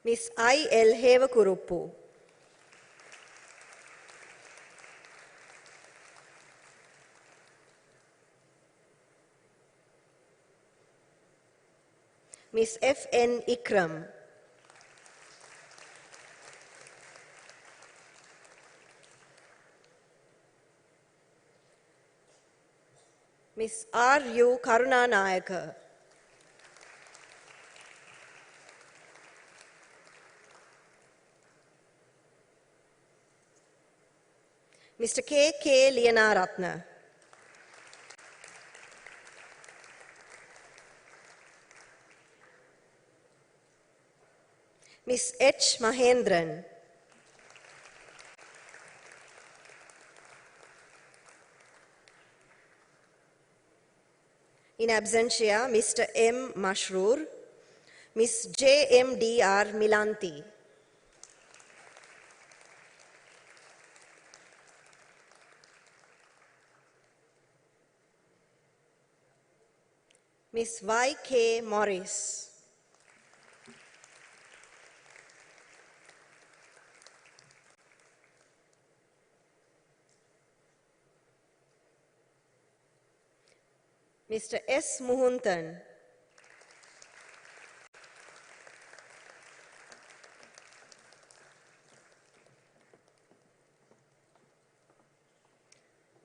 Miss I.L. Hevakuruppu, Miss F.N. Ikram, Miss R.U. Karunanayaka, Mr. K.K. Leonaratna, Miss H. Mahendran, in absentia, Mr. M. Mashroor, Miss J.M.D.R. Milanti, Ms. Y.K. Morris. Mr. S. Muhuntan.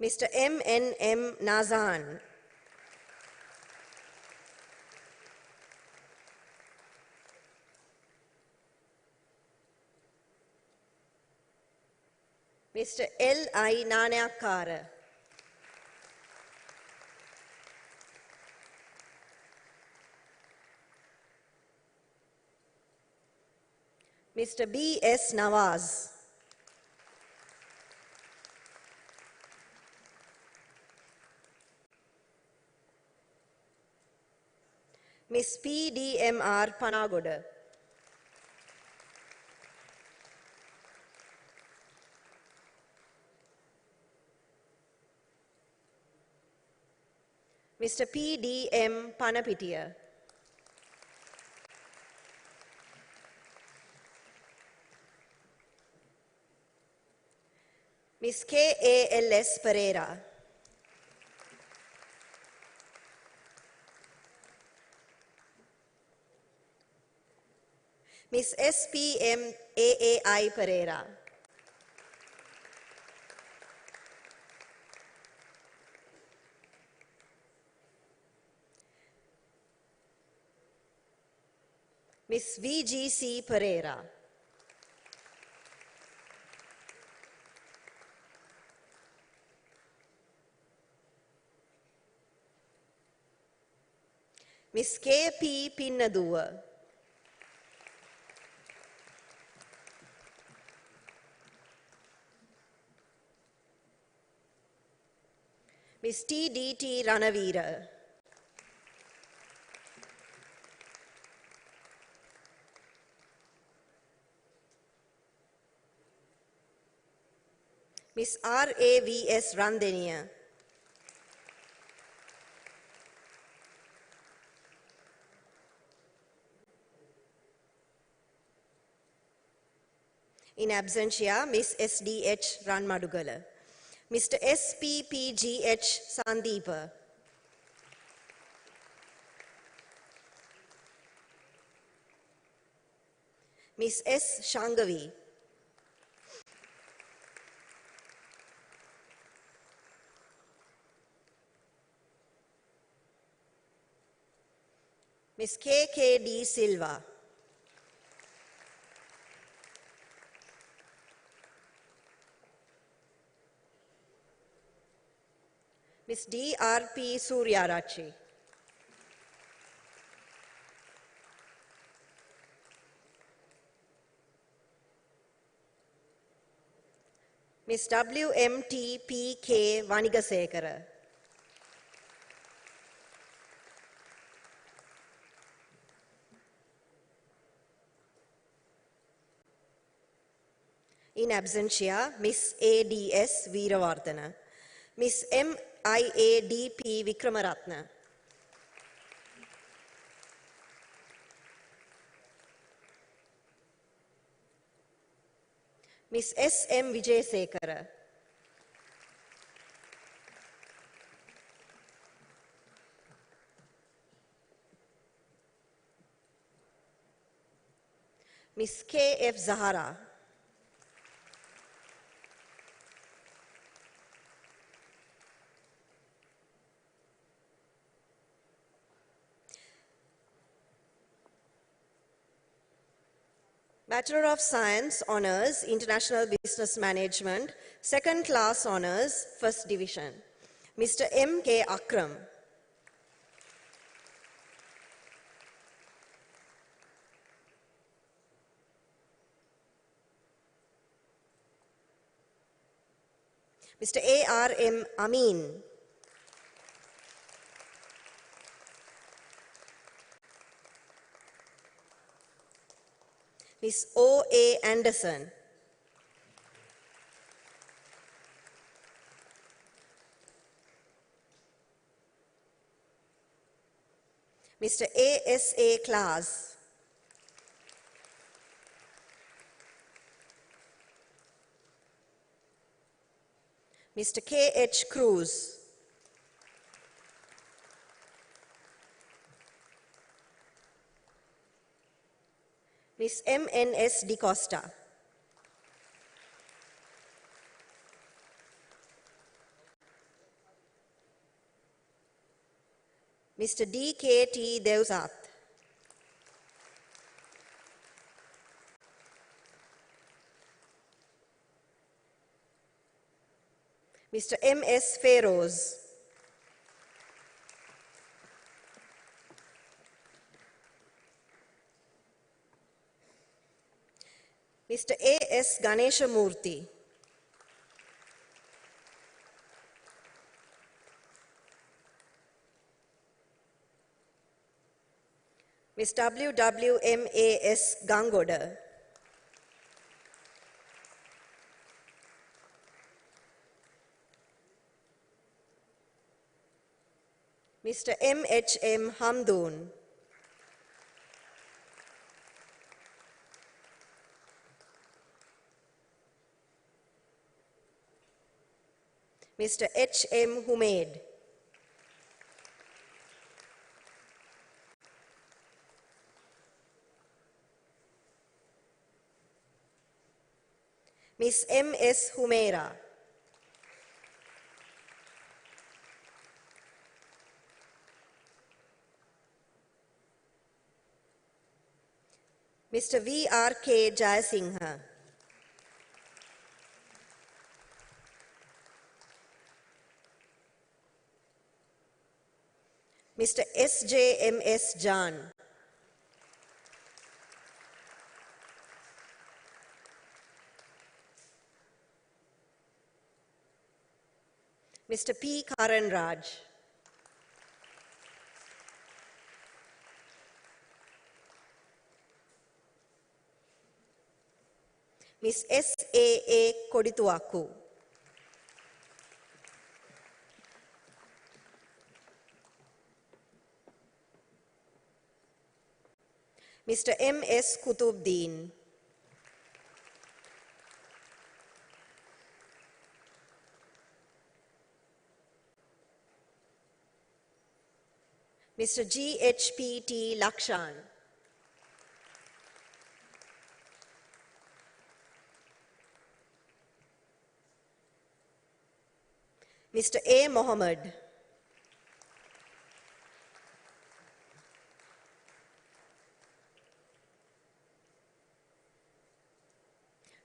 Mr. M.N.M. Nazan. Mr. L.I. Nanayakara. Mr. B.S. Nawaz. Ms. P.D.M.R. Panagoda. Mr. P.D.M. Panapitiya. Ms. K.A.L.S. Pereira. Ms. S.P.M. A.A.I. Pereira. Ms. V.G.C. Pereira. Ms. K.P. Pinnaduwa. Ms. T.D.T. Ranavira. Ms. R.A.V.S. Randeniya. In absentia, Ms. S.D.H. Ranmadugala. Mr. S.P.P.G.H. Sandeepa. Ms. S. Shangavi. Ms. K.K.D. Silva. Ms. D.R.P. Suryarachi. Ms. W.M.T.P.K. Vanigasekara. In absentia, Ms. A.D.S. Veeravardhana. Ms. M.I.A.D.P. Vikramaratna. Ms. S.M. Vijayasekara. Ms. K.F. Zahara. Bachelor of Science Honours, International Business Management, Second Class Honours, First Division. Mr. M. K. Akram. Mr. A. R. M. Amin. Ms. O. A. Anderson. Mr. A.S.A. Klaas, Mr. K.H. Cruz, Ms. M.N.S. De Costa, Mr. D.K.T. Devsat, Mr. M.S. Feroz, Mr. A.S. Ganeshamurthy, Ms. W.W.M.A.S. Gangoda, Mr. M.H.M. Hamdoon, Mr. H.M. Humaid, Ms. M.S. Humaira, Mr. V.R.K. Jayasinghe, Mr. S.J.M.S. Jan, Mr. P. Karan Raj, Ms. S.A.A. Kodituaku, Mr. M.S. Kutubdeen, Mr. G.H.P.T. Lakshan, Mr. A. Mohammed,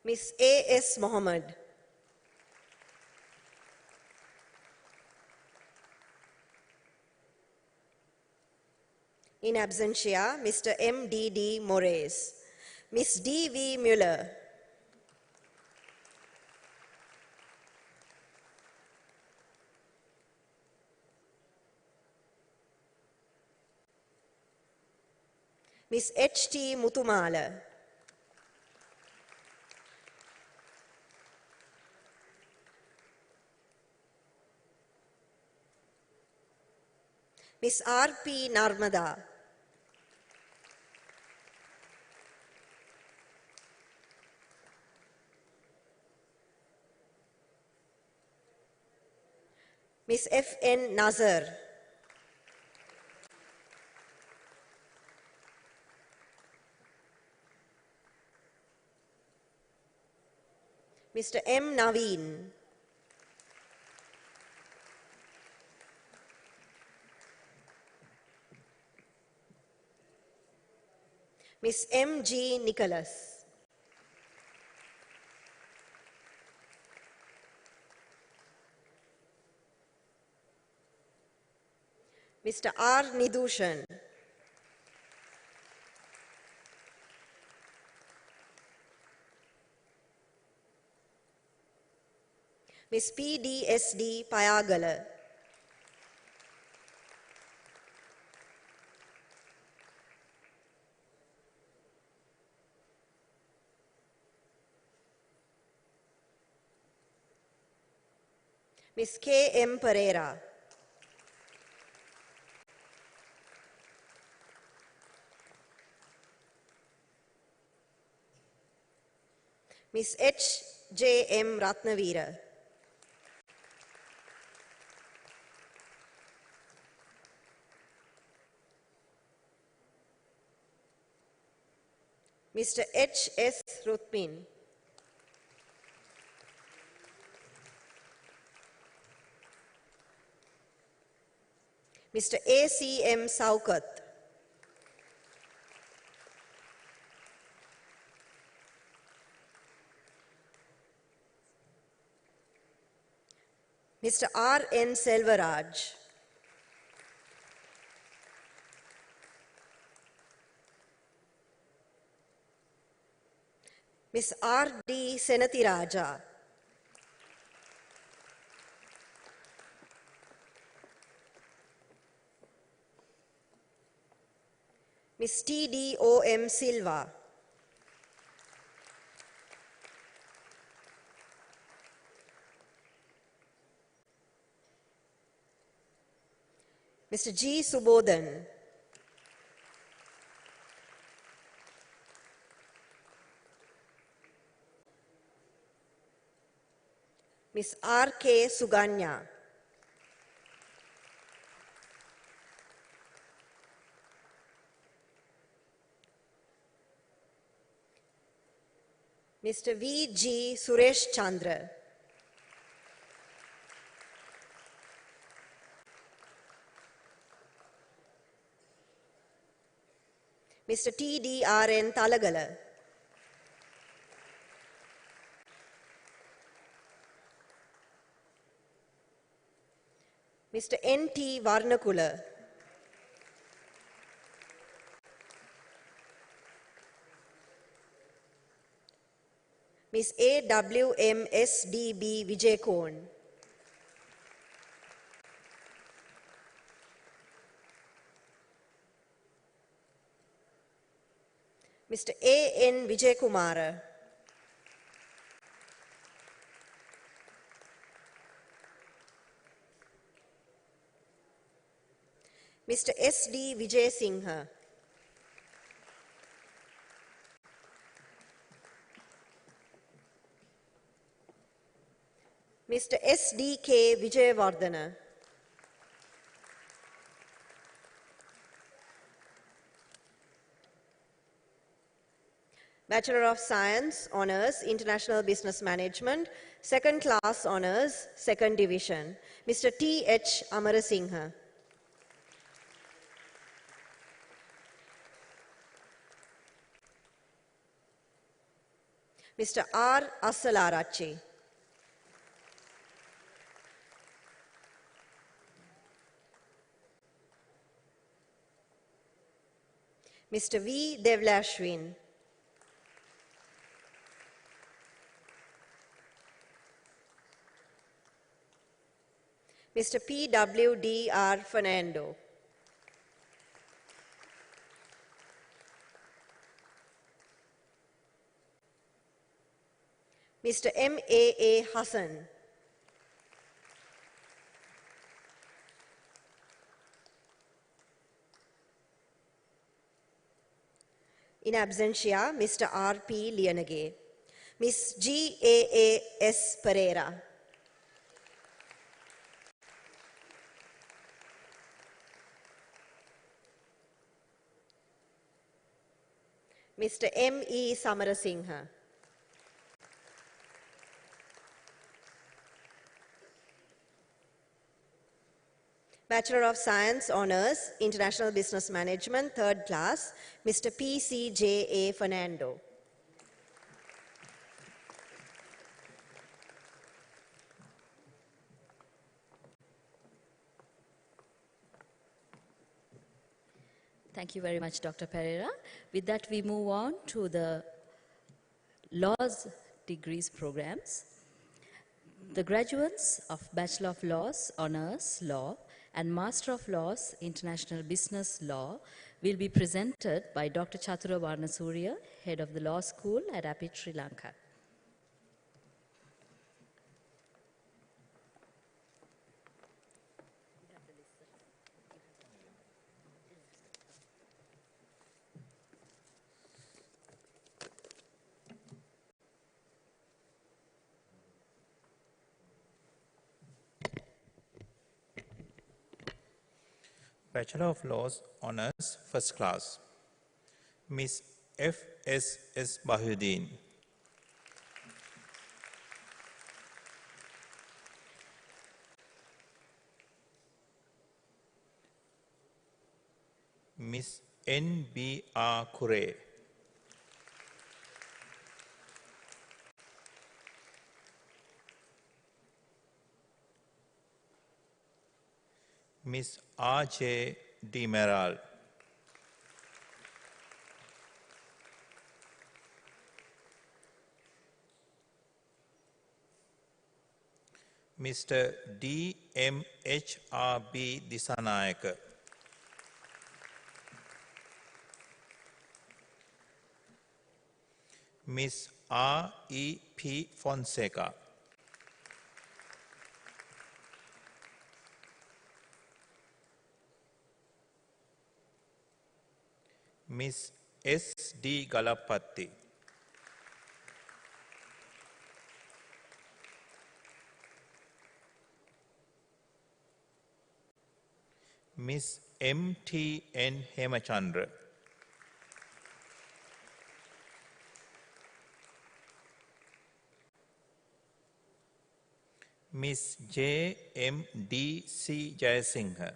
Ms. A.S. Mohammed, in absentia, Mr. M.D.D. Moraes, Ms. D.V. Mueller, Ms. H.T. Muthumala, Ms. R.P. Narmada, Ms. F.N. Nazar, Mr. M. Naveen, Ms. M. G. Nicholas, Mr. R. Nidushan, Ms. P. D. S. D. Payagala, Ms. K. M. Pereira, Ms. H. J. M. Ratnavira. Mr. H. S. Ruthmin. Mr. A. C. M. Saukat. Mr. R. N. Selvaraj. Ms. R. D. Senathiraja. Ms. T. D. O. M. Silva. Mr. G. Subodhan. Ms. R. K. Suganya. Mr. V. G. Suresh Chandra. Mr. T. D. R. N. Talagala. Mr. N. T. Varnakula. Ms. A. W. M. S. D. B. Vijaykorn. Mr. A. N. Vijaykumara. Mr. S. D. Vijay Singha. Mr. S. D. K. Vijayavardhana. Bachelor of Science, Honours, International Business Management, Second Class Honours, Second Division, Mr. T. H. Amarasingha. Mr. R. Assalarachi. Mr. V. Devlashwin. Mr. P. W. D. R. Fernando. Mr. M. A. A. Hassan. In absentia, Mr. R. P. Lianage. Ms. G. A. A. S. Pereira. Mr. M. E. Samarasingha. Bachelor of Science, Honours, International Business Management, Third Class, Mr. P. C. J. A. Fernando. Thank you very much, Dr. Pereira. With that, we move on to the Laws Degrees programs. The graduates of Bachelor of Laws, Honours, Law, and Master of Laws, International Business Law will be presented by Dr. Chatura Varnasuriya, Head of the Law School at Apiit, Sri Lanka. Bachelor of Laws Honours First Class, Miss F.S.S. Bahuddin. Miss N.B.R. Kure. Miss R.J. Demeral. Mr. D.M.H.R.B. Disanayaka. Miss R.E.P. Fonseca. Miss S.D. Galapatti. Miss M.T.N. Hemachandra. Miss J.M.D.C. Jayasinghe.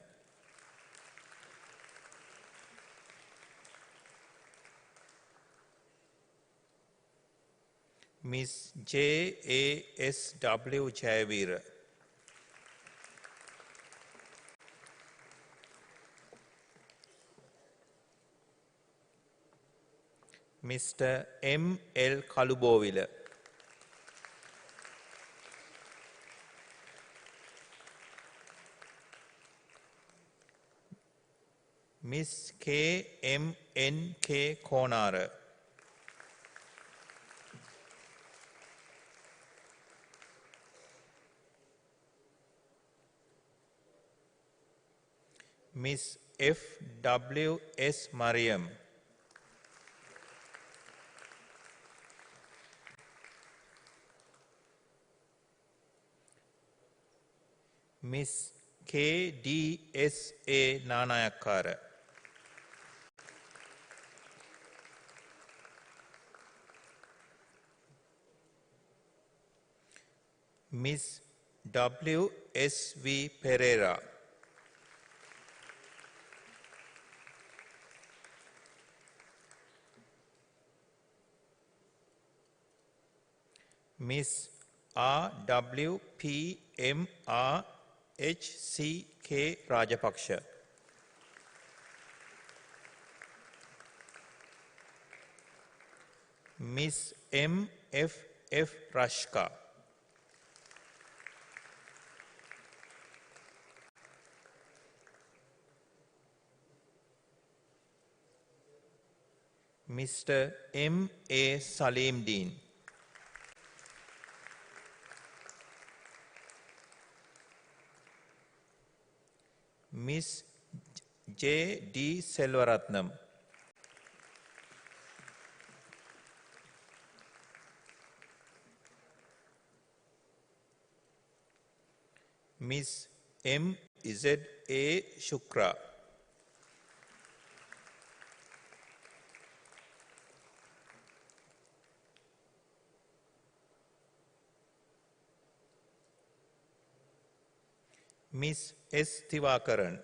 Miss J.A.S.W. Jayavira. Mr. M.L. Kalubovila. Miss K.M.N.K. Konara. Miss F.W.S. Mariam. Miss K.D.S.A. Nanayakara. Miss W.S.V. Pereira. Miss R.W.P.M.R.H.C.K. Rajapaksha. Miss M.F.F. Rashka. Mr. M.A. Salim Dean. Miss J.D. Selvaratnam. Miss M.Z.A. Shukra. Miss S. Tivakaran.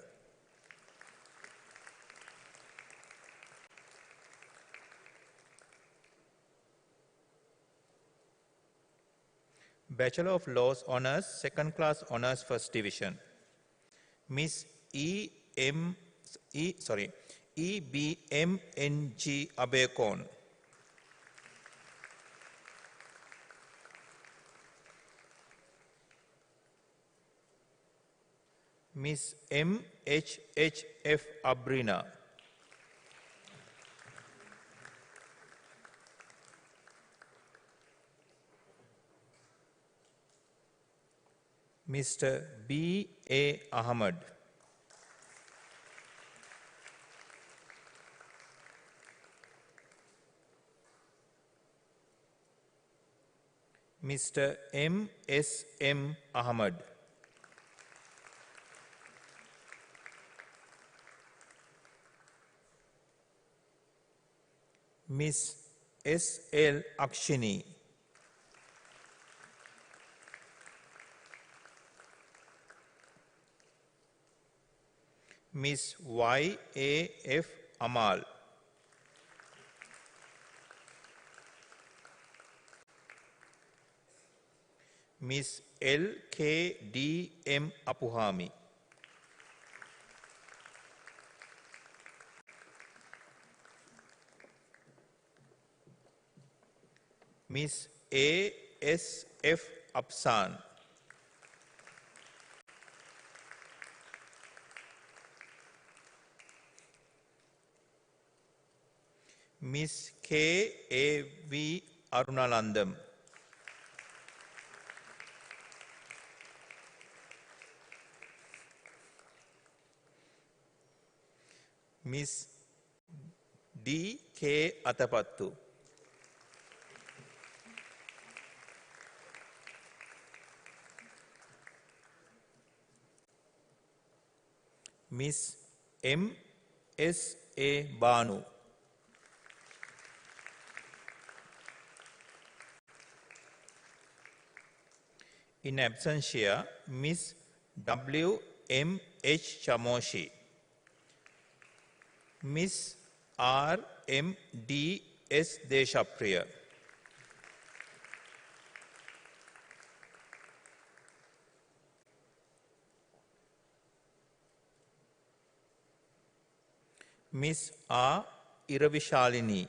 Bachelor of Laws Honours, Second Class Honours, First Division. Miss E.B.M.N.G. Abekon. Miss M.H.H.F. Abrina. Mr. B.A. Ahmad. Mr. M.S.M. Ahmad. Miss S.L. Akshini, Miss Y.A.F. Amal, Miss L.K.D.M. Apuhami, Miss A.S.F. Apsan, Miss K.A.V. Arunalandam, Miss D.K. Atapattu, Miss M.S.A. Banu, in absentia, Miss W.M.H. Chamoshi, Miss R.M.D.S. Deshapriya, Miss R. Iravishalini,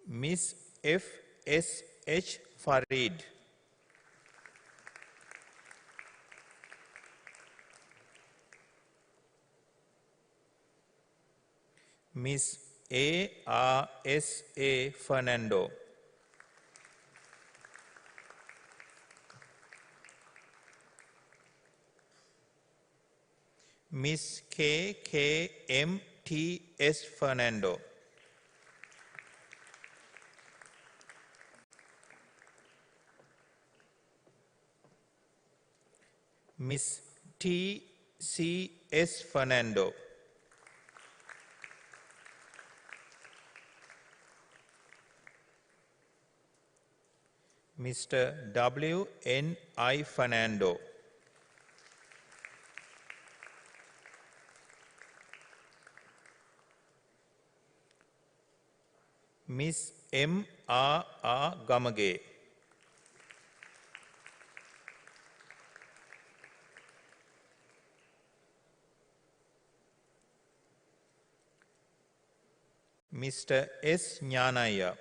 Miss F.S.H. Farid, Miss A.R.S.A. Fernando, Miss K.K.M.T.S. Fernando, Miss T.C.S. Fernando, Mr. W.N.I. Fernando, Miss M.R.R. Gamage, Mr. S. Nyanaya,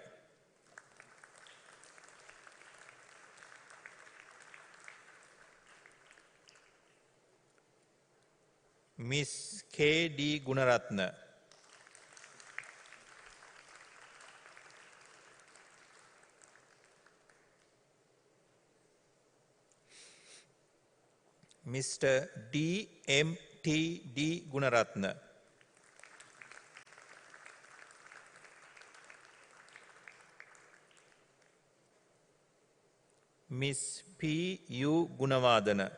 Miss K.D. Gunaratna, Mr. D.M.T.D. Gunaratna, Miss P.U. Gunavadana,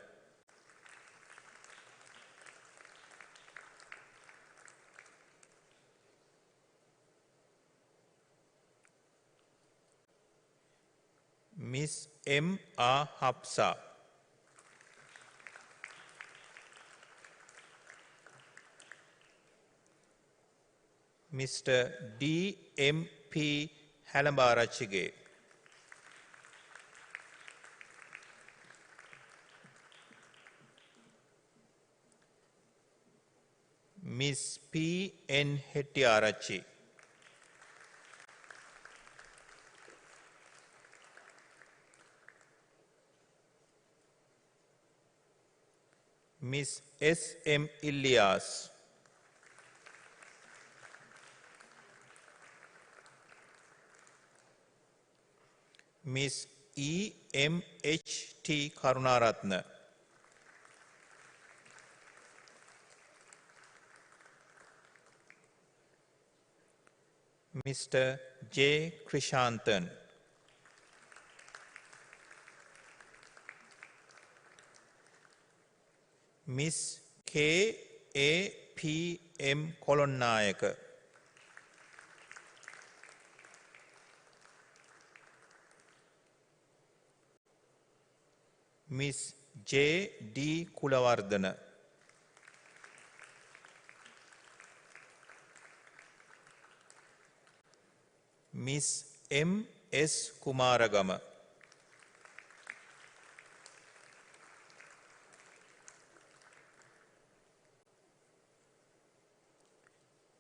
Miss M.R. Hapsa, Mr. D.M.P. Halambarachige, Miss P.N. Hettiarachi, Miss S.M. Ilyas, Miss E.M.H.T. Karunaratna, Mr. J. Krishantan, Miss K.A.P.M. Kolonnayaka. Miss J.D. Kulavardhana. Miss M.S. Kumaragama.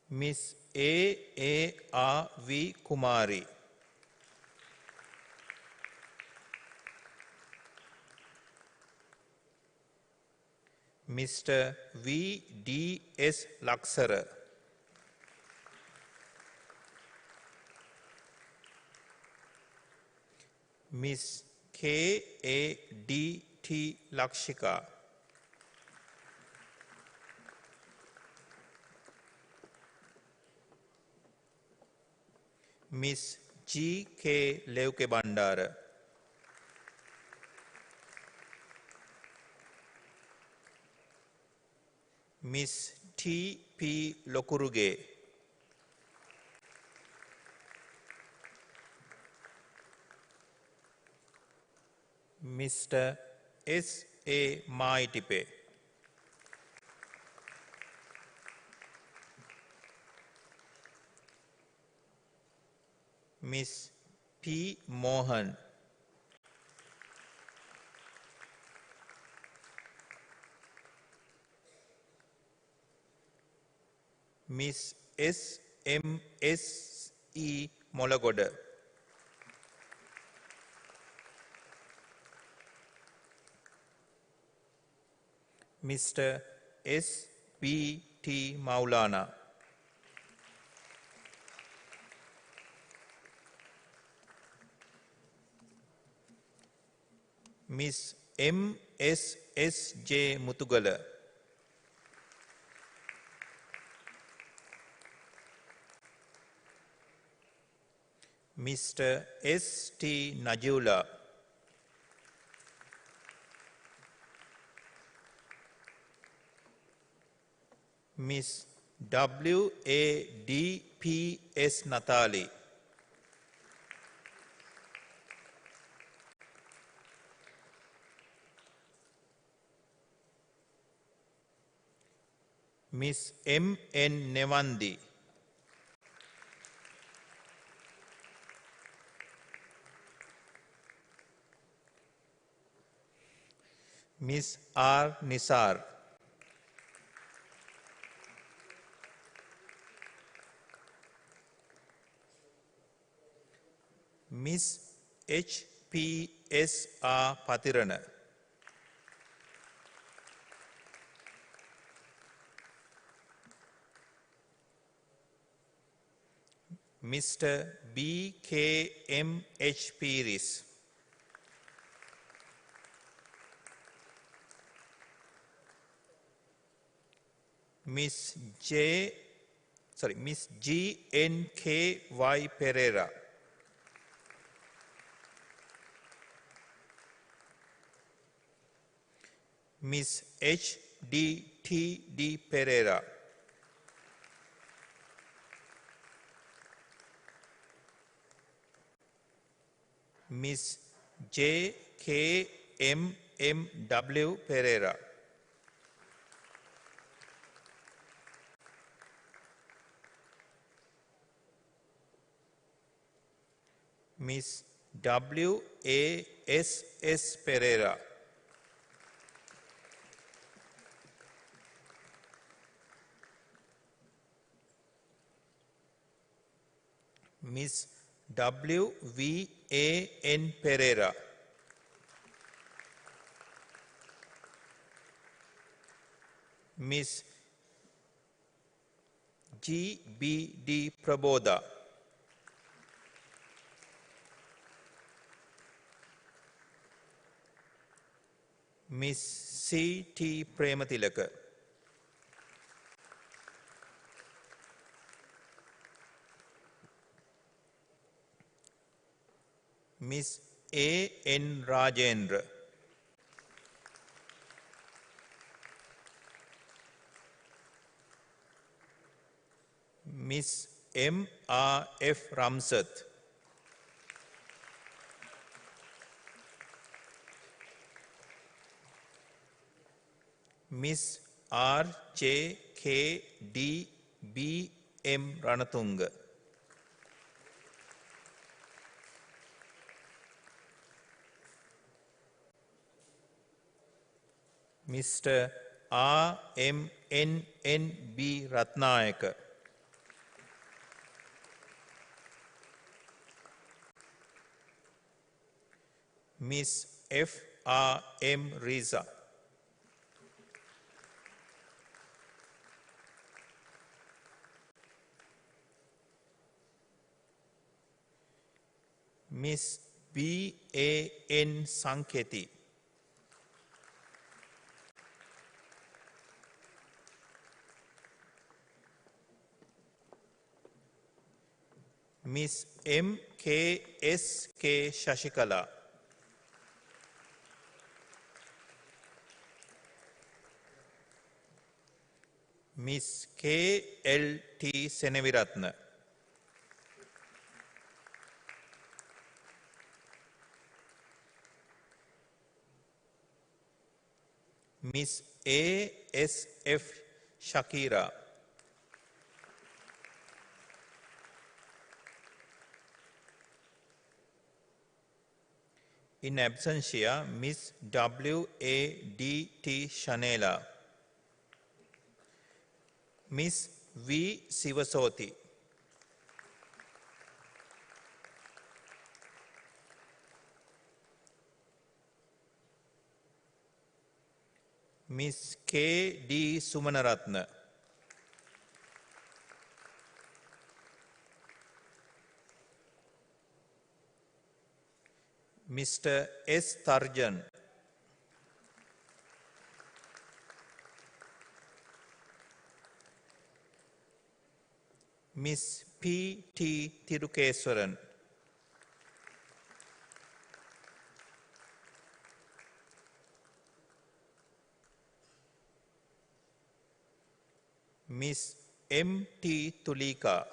Miss A.A.R.V. Kumari. Mr. V.D.S. Laksara. Miss K.A.D.T. Lakshika. Miss G.K. Leuke Bandara. Miss T.P. Lokuruge. Mr. S.A. Maitipe. Miss P. Mohan. Miss S.M.S.E. Molagoda. Mr. S.B.T. Maulana. Miss M.S.S.J. Mutugala. Mr. S.T. Najula. Miss W.A.D.P.S. Natali. Miss M.N. Nevandi. Miss R. Nisar. Miss H.P.S.R. Patirana. Mr. B.K.M.H. Piris. Miss G.N.K.Y. Pereira. Miss H.D.T.D. Pereira. Miss J.K.M.M.W. Pereira. Miss W.A.S.S. Pereira. Miss W.V.A.N. Pereira. Miss G.B.D. Praboda. Miss C.T. Prematilaka. Miss A.N. Rajendra. Miss M.R.F. Ramsat, Miss R.J.K.D.B.M. Ranatunga, Mr. R.M.N.N.B. Ratnayaka, Miss F.R.M. Riza, Miss B.A.N. Sanketi, Miss M.K.S.K. Shashikala, Miss K.L.T. Seneviratna, Miss A.S.F. Shakira, in absentia, Miss W.A.D.T. Shanela, Miss V. Sivasoti, Miss K.D. Sumanaratna, Mr. S. Tarjan, Miss P.T. Tirukeswaran, Miss M.T. Tulika,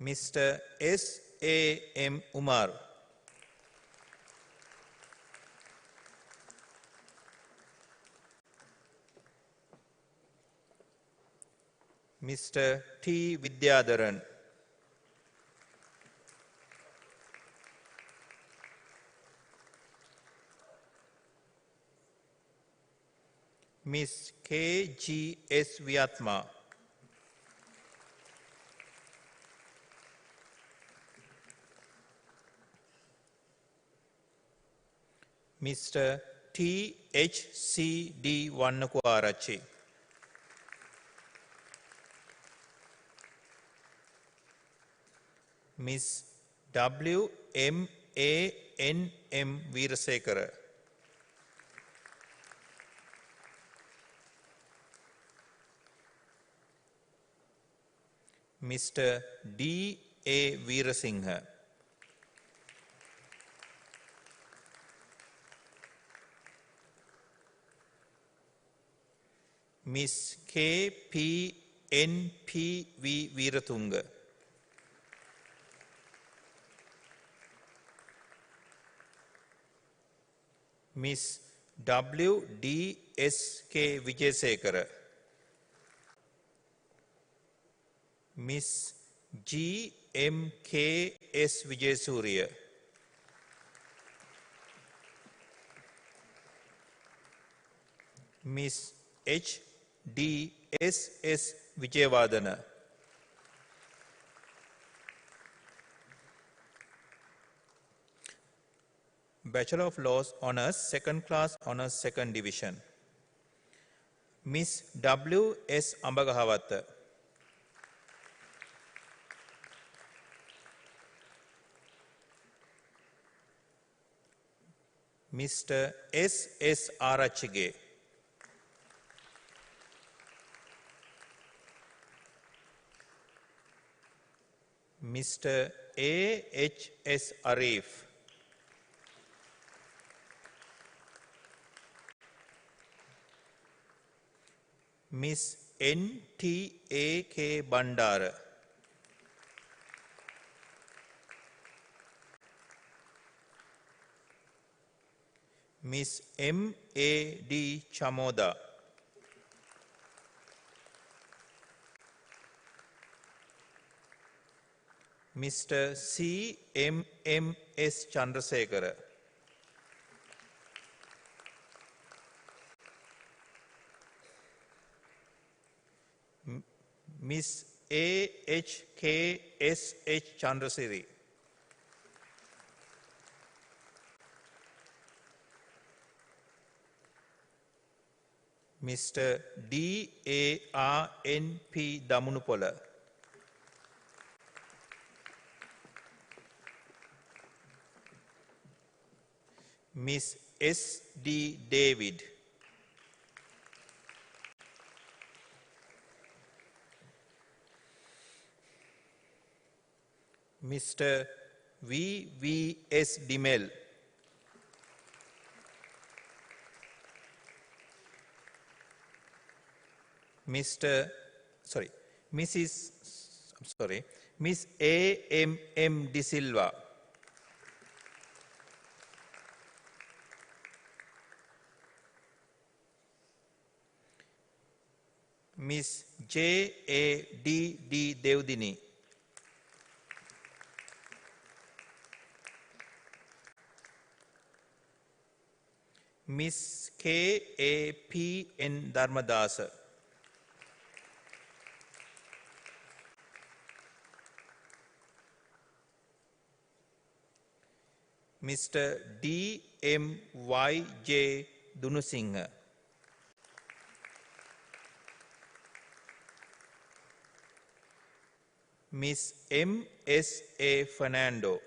Mr. S.A.M. Umar, Mr. T. Vidyadharan, Miss K.G.S. Vyatma, Mr. T.H.C.D. Wannakuarachi, Miss W.M.A.N.M. Veerasekara, Mr. D.A. Veerasinghe, Miss K.P.N.P.V. Veeratunga, Miss W.D.S.K. Vijayasekara, Miss G.M.K.S. Vijayasuriya, Miss H.D.S.S. Vijayavadana, Bachelor of Laws Honours, Second Class Honours, Second Division, Miss W.S. Ambagahawatha, Mr. S.S. Arachige, Mr. A.H.S. Arif, Miss N.T.A.K. Bandara, Miss M.A.D. Chamoda, Mr. C.M.M.S. Chandrasekhara, Miss A.H.K.S.H. Chandrasiri, Mr. D.A.R.N.P. Damunupola, Miss S.D. David, Mr. V.V.S. Dimel, Miss A.M.M. De Silva, Miss J.A.D.D. Devdini, Miss K.A.P.N. Dharmadasa, Mr. D.M.Y.J. Dunusingha, Miss M.S.A. Fernando,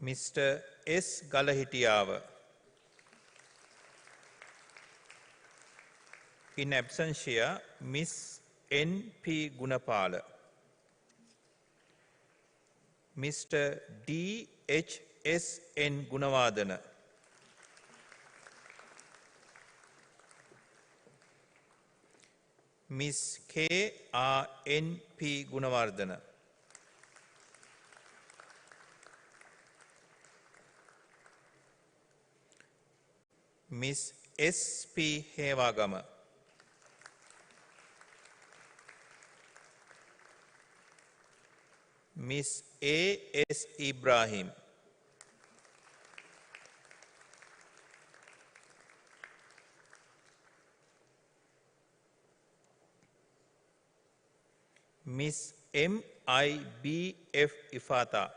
Mr. S. Galahitiava. In absentia, Miss N.P. Gunapala, Mr. D.H.S.N. Gunavadana, Miss K.R.N.P. Gunavardana, Miss S.P. Hevagama, Miss A.S. Ibrahim, Miss M.I.B.F. Ifata,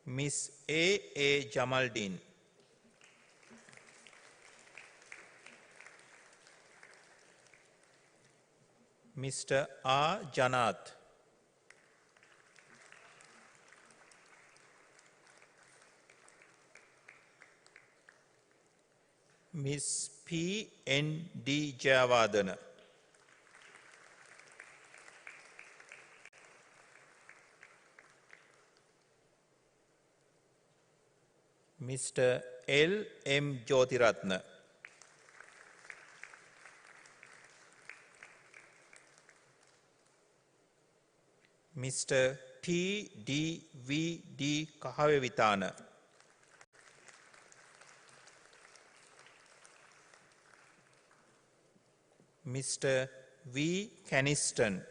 Miss A.A. Jamaldeen, Mr. R. Janath, Miss P.N.D. Jayavardhana, Mr. L.M. Jyotiratna, Mr. T.D.V.D. Kahavevitana, Mr. V. Caniston,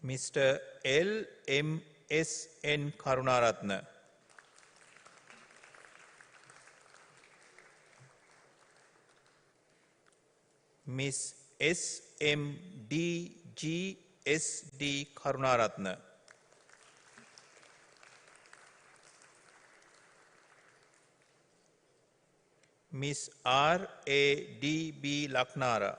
Mr. L.M.S.N. Karunaratna, Miss S.M.D.G.S.D. Karunaratna, Miss R.A.D.B. Laknara,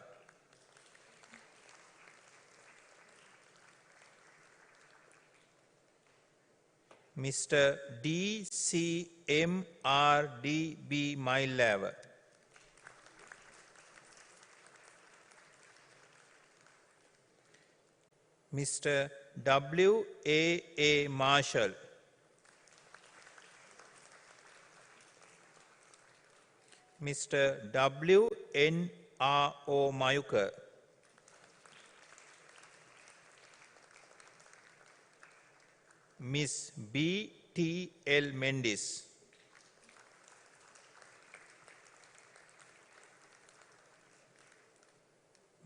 Mr. D.C.M.R.D.B. Mylava. Mr. W.A.A. Marshall. Mr. W.N.R.O. Mayuka. Miss B.T.L. Mendis.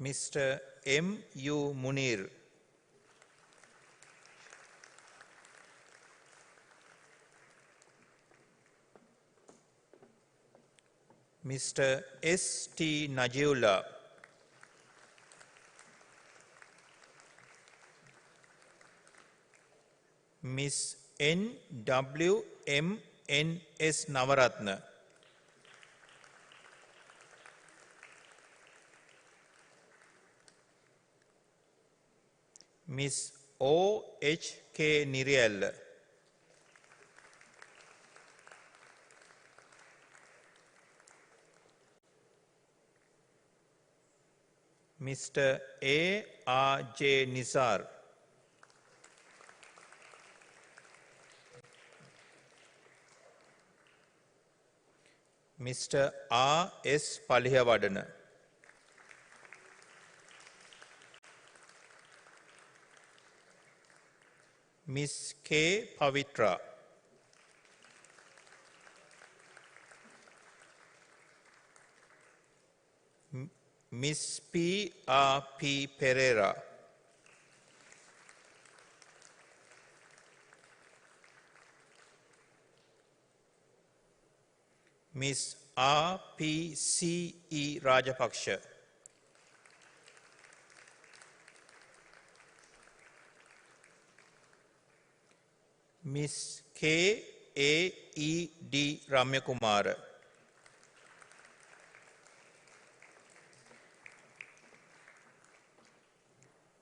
Mr. M.U. Munir. Mr. S.T. Najiullah. Miss N.W.M.N.S. Navaratna. Miss O.H.K. Niriel. Mr. A.R.J. Nizar. Mr. R.S. Palihawadana. Miss K. Pavitra. Miss P.R.P. Pereira. Miss R.P.C.E. Rajapaksha. Miss K.A.E.D. Ramyakumara.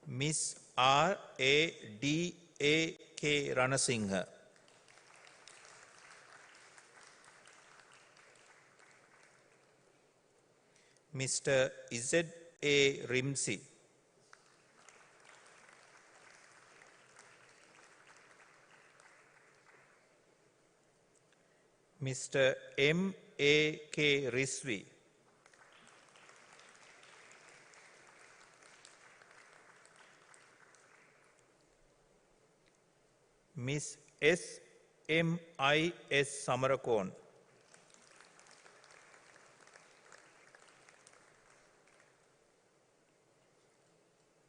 Miss R.A.D.A.K. Ranasinghe. Mr. Z.A. Rimsi. Mr. M.A.K. Risvi. Miss S.M.I.S. Samarakon.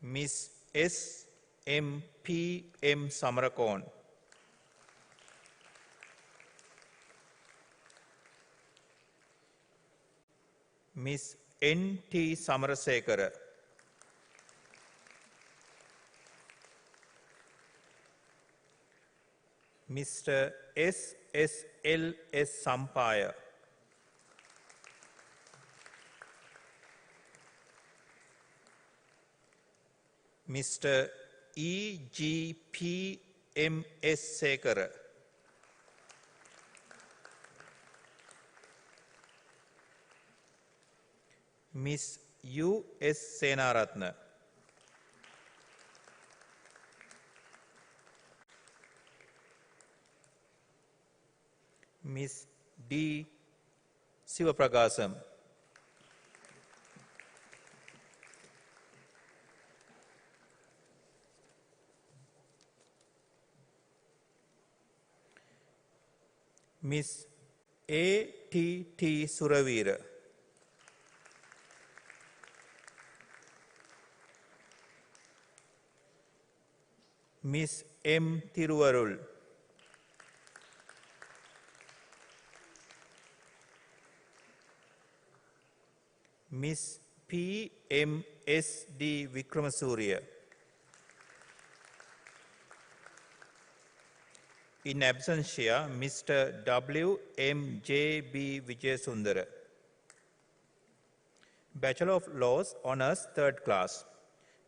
Miss S.M.P.M. Samarakon. Miss N.T. Samarasekara. Mr. S.S.L.S. Sampaya. Mr. E.G.P.M.S. Sekara. Miss U.S. Senaratna. Miss D. Sivapragasam. Miss A.T.T. Suravira. Miss M. Tiruvarul. Miss P.M.S.D. Vikramasuriya. In absentia, Mr. W.M.J.B. Vijayasundara. Bachelor of Laws, Honours, 3rd class.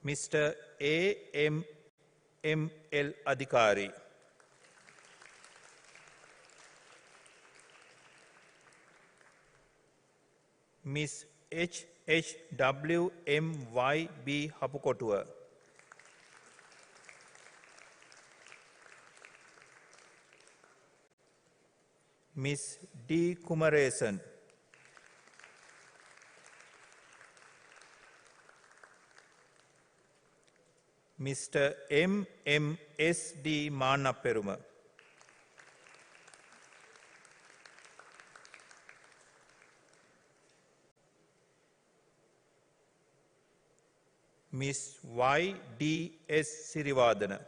Mr. A.M.M.L. Adhikari. Miss HHWMYB Hapukotua. Miss D. Kumaresan. Mr. MMSD Manaperuma. Miss YDS Sirivadana.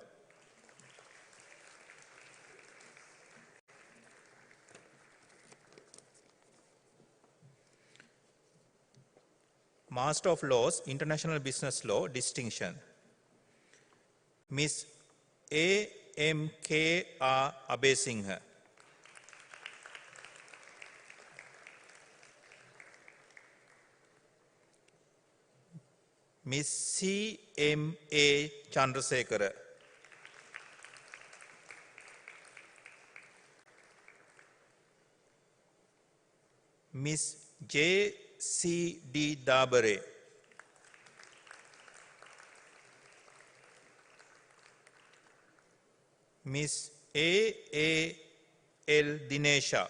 Master of Laws, International Business Law, distinction. Miss AMKR Abesingha. Miss CMA Chandrasekhara. Miss JCD Dabare. Miss AAL Dinesha.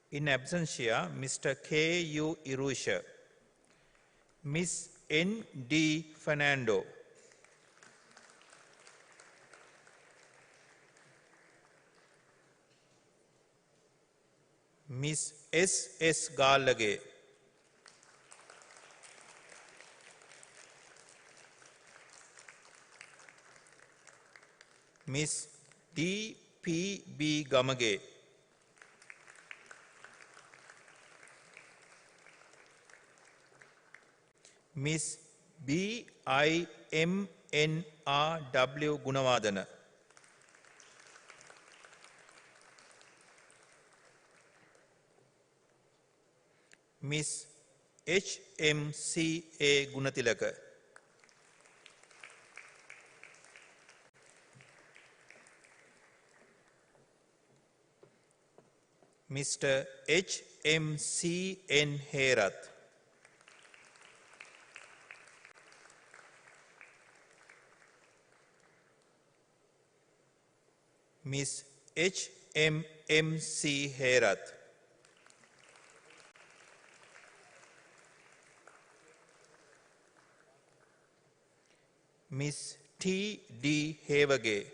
In absentia, Mr. K.U. Irusha. Miss N.D. Fernando. Miss S.S. Galage. Miss D.P.B. Gamage. Miss B.I.M.N.R.W. Gunavadana. Miss H.M.C.A. Gunatilaka. Mr. H.M.C.N. Herath. Miss H.M.M.C. Herath. Miss T.D. Hevage.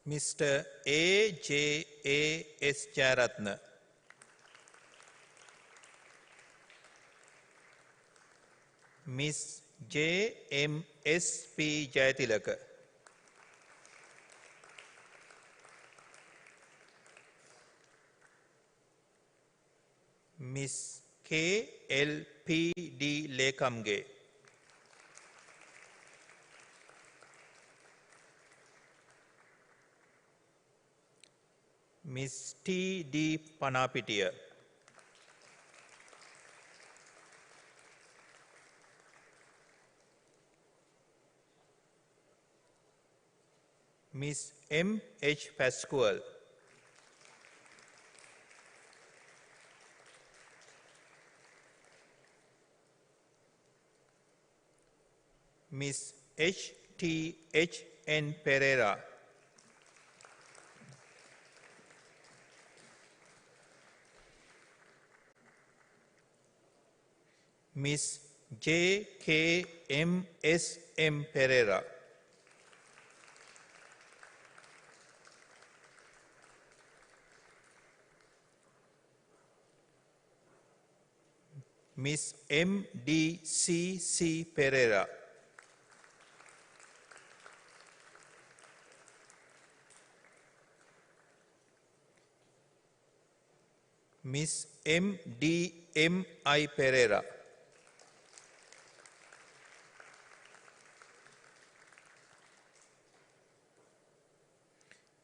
Mr. A.J.A.S. Jaratna. Miss J.M.S.P. Jayatilaka. Miss K.L.P.D. Lekamge. Miss T.D. Panapitia. Miss M.H. Pascual. Miss H.T.H.N. Pereira. Miss J.K.M.S.M. Pereira. Miss M.D.C.C. Pereira. Miss M.D.M.I. Pereira.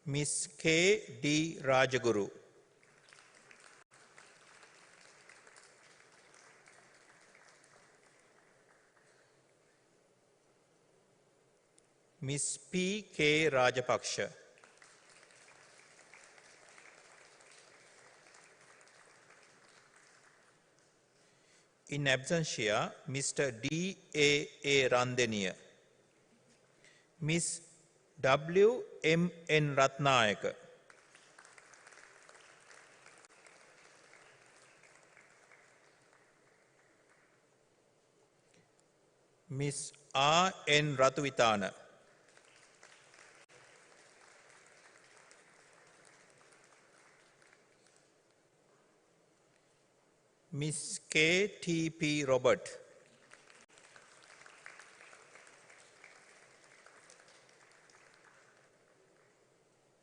Miss K.D. Rajaguru. Ms. P. K. Rajapaksha. In absentia, Mr. D. A. Randeniya. Ms. W. M. N. Ratnayaka. Ms. R. N. Ratuvitana. Ms. K. T. P. Robert.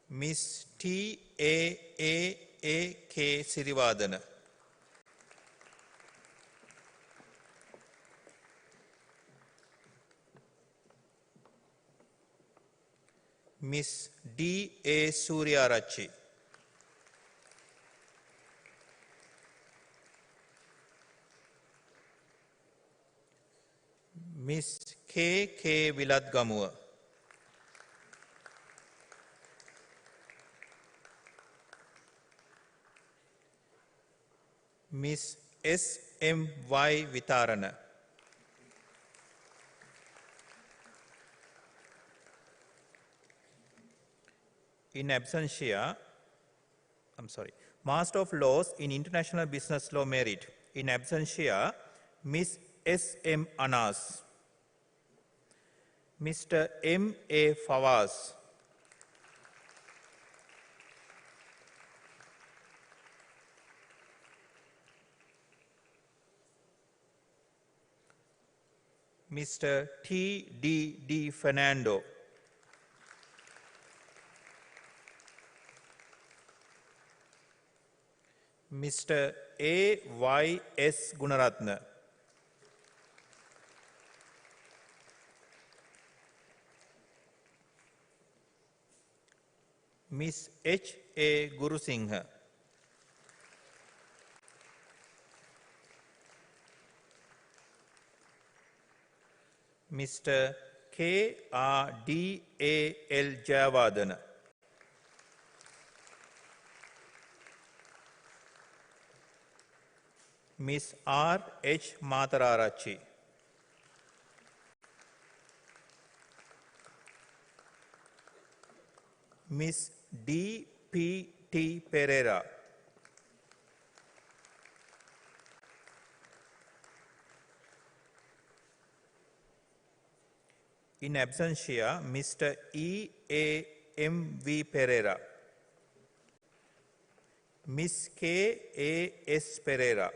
Ms. T. A. K. Sirivadana. Ms. D. A. Suryarachi. Ms. K. K. Vilatgamua. Ms. S. M. Y. Vitarana. In absentia, Master of Laws in International Business Law Merit. In absentia, Ms. S. M. Anas. Mr. M. A. Fawaz. Mr. T. D. D. Fernando. Mr. A. Y. S. Gunaratna. Ms. H. A. Gurusingha. Mr. K. R. D. A. L. Jayavardhana. Ms. R. H. Matararachi. Ms. D. P. T. Pereira. In absentia, Mr. E. A. M. V. Pereira. Ms. K. A. S. Pereira.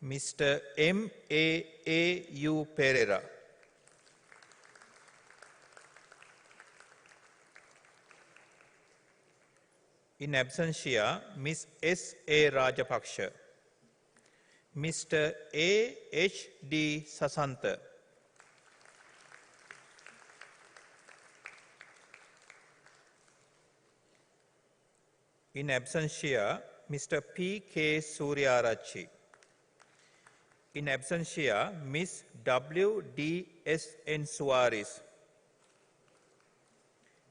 Mr. M. A. U. Pereira. In absentia, Ms. S. A. Rajapaksha. Mr. A. H. D. Sasanta. In absentia, Mr. P. K. Suryarachi. In absentia, Ms. W. D. S. N. Suarez.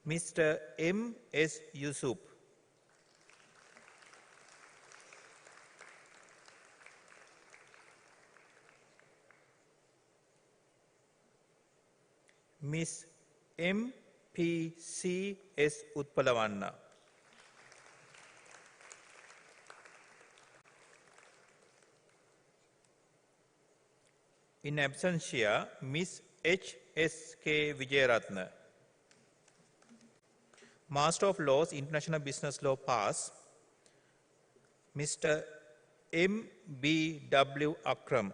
Mr. M. S. Yusuf. Ms. M. P. C. S. Utpalavanna. In absentia, Ms. H. S. K. Vijayaratna. Master of Laws, International Business Law Pass, Mr. M. B. W. Akram.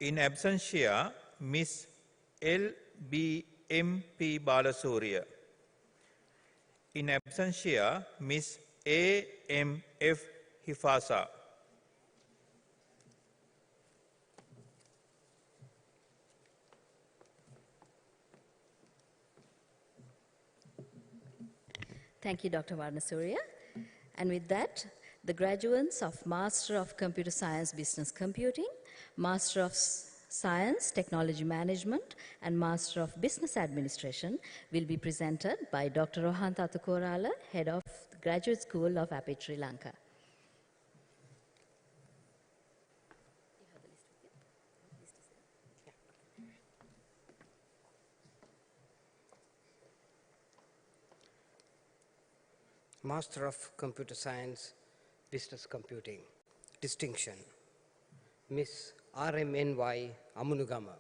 In absentia, Ms. L. B. M. P. Balasurya. In absentia, Ms. A. M. F. Hifasa. Thank you, Dr. Varnasurya. And with that, the graduates of Master of Computer Science Business Computing, Master of Science Technology Management, and Master of Business Administration will be presented by Dr. Rohan Tatukorala, Head of the Graduate School of Apiit Sri Lanka. Master of Computer Science, Business Computing, Distinction, Miss RMNY Amunugama.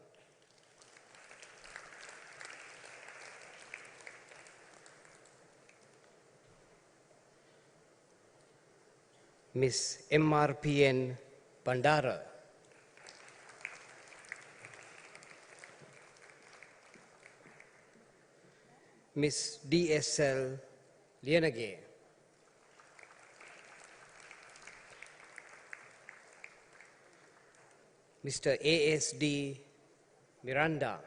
Miss MRPN Bandara. Miss DSL Lienage. Mr. ASD Miranda.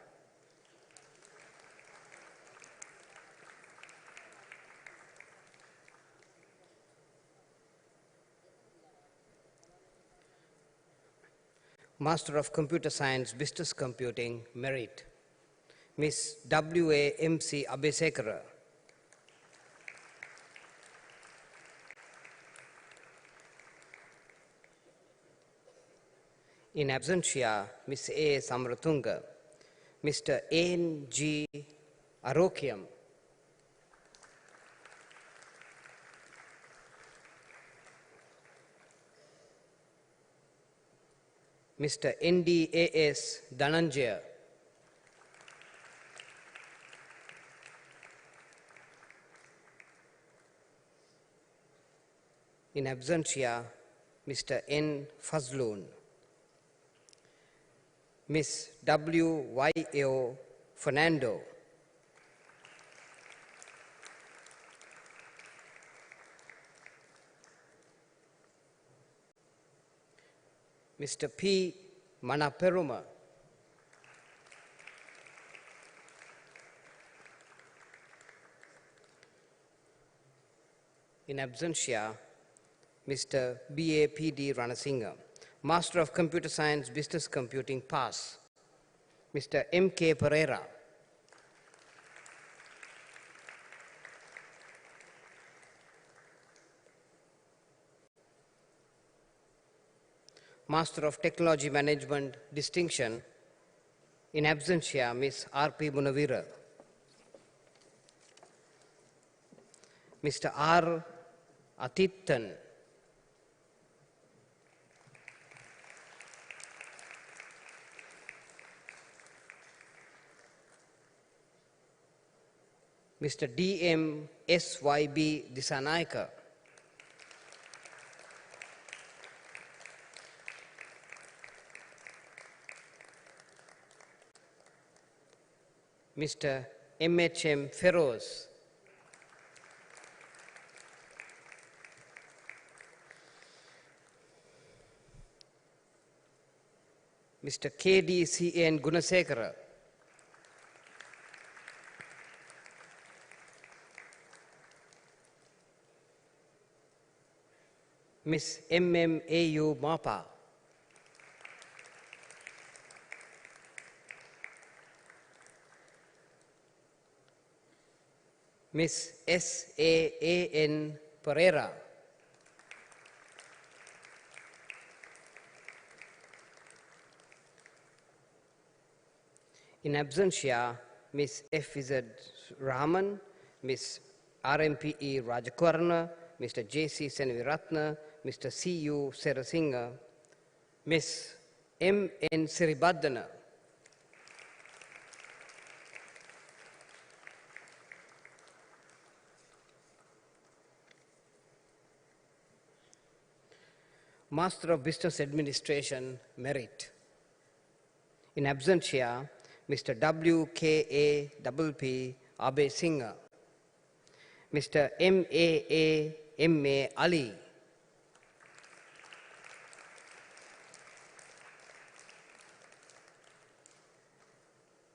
Master of Computer Science, Business Computing, Merit, Miss WAMC Abesekara. In absentia, Miss A. Samratunga, Mr. N.G. Arokiam, Mr. N.D.A.S. Dhananjaya, in absentia, Mr. N. Fazloon, Miss W.Y.O. Fernando, Mr. P. Manaperuma, in absentia, Mr. B.A.P.D. Ranasinghe, Master of Computer Science, Business Computing, Pass, Mr. M.K. Pereira, Master of Technology Management, Distinction, in absentia, Miss R.P. Munavira, Mr. R. Atithan, Mr. D.M. S.Y.B. Disanaika, Mr. M.H.M. Feroz, Mr. K.D.C.N. Gunasekara, Miss M.M.A.U. Mapa, Miss S.A.A.N. Pereira, in absentia, Miss F.Z. Rahman, Miss R.M.P.E. Rajakarna, Mr. J.C. Senviratna, Mr. C.U. Serasinga, Miss M.N. Siribadana, Master of Business Administration, Merit. In absentia, Mr. W.K.A.P.P. Abe Singha, Mr. M.A.A. M.A. Ali,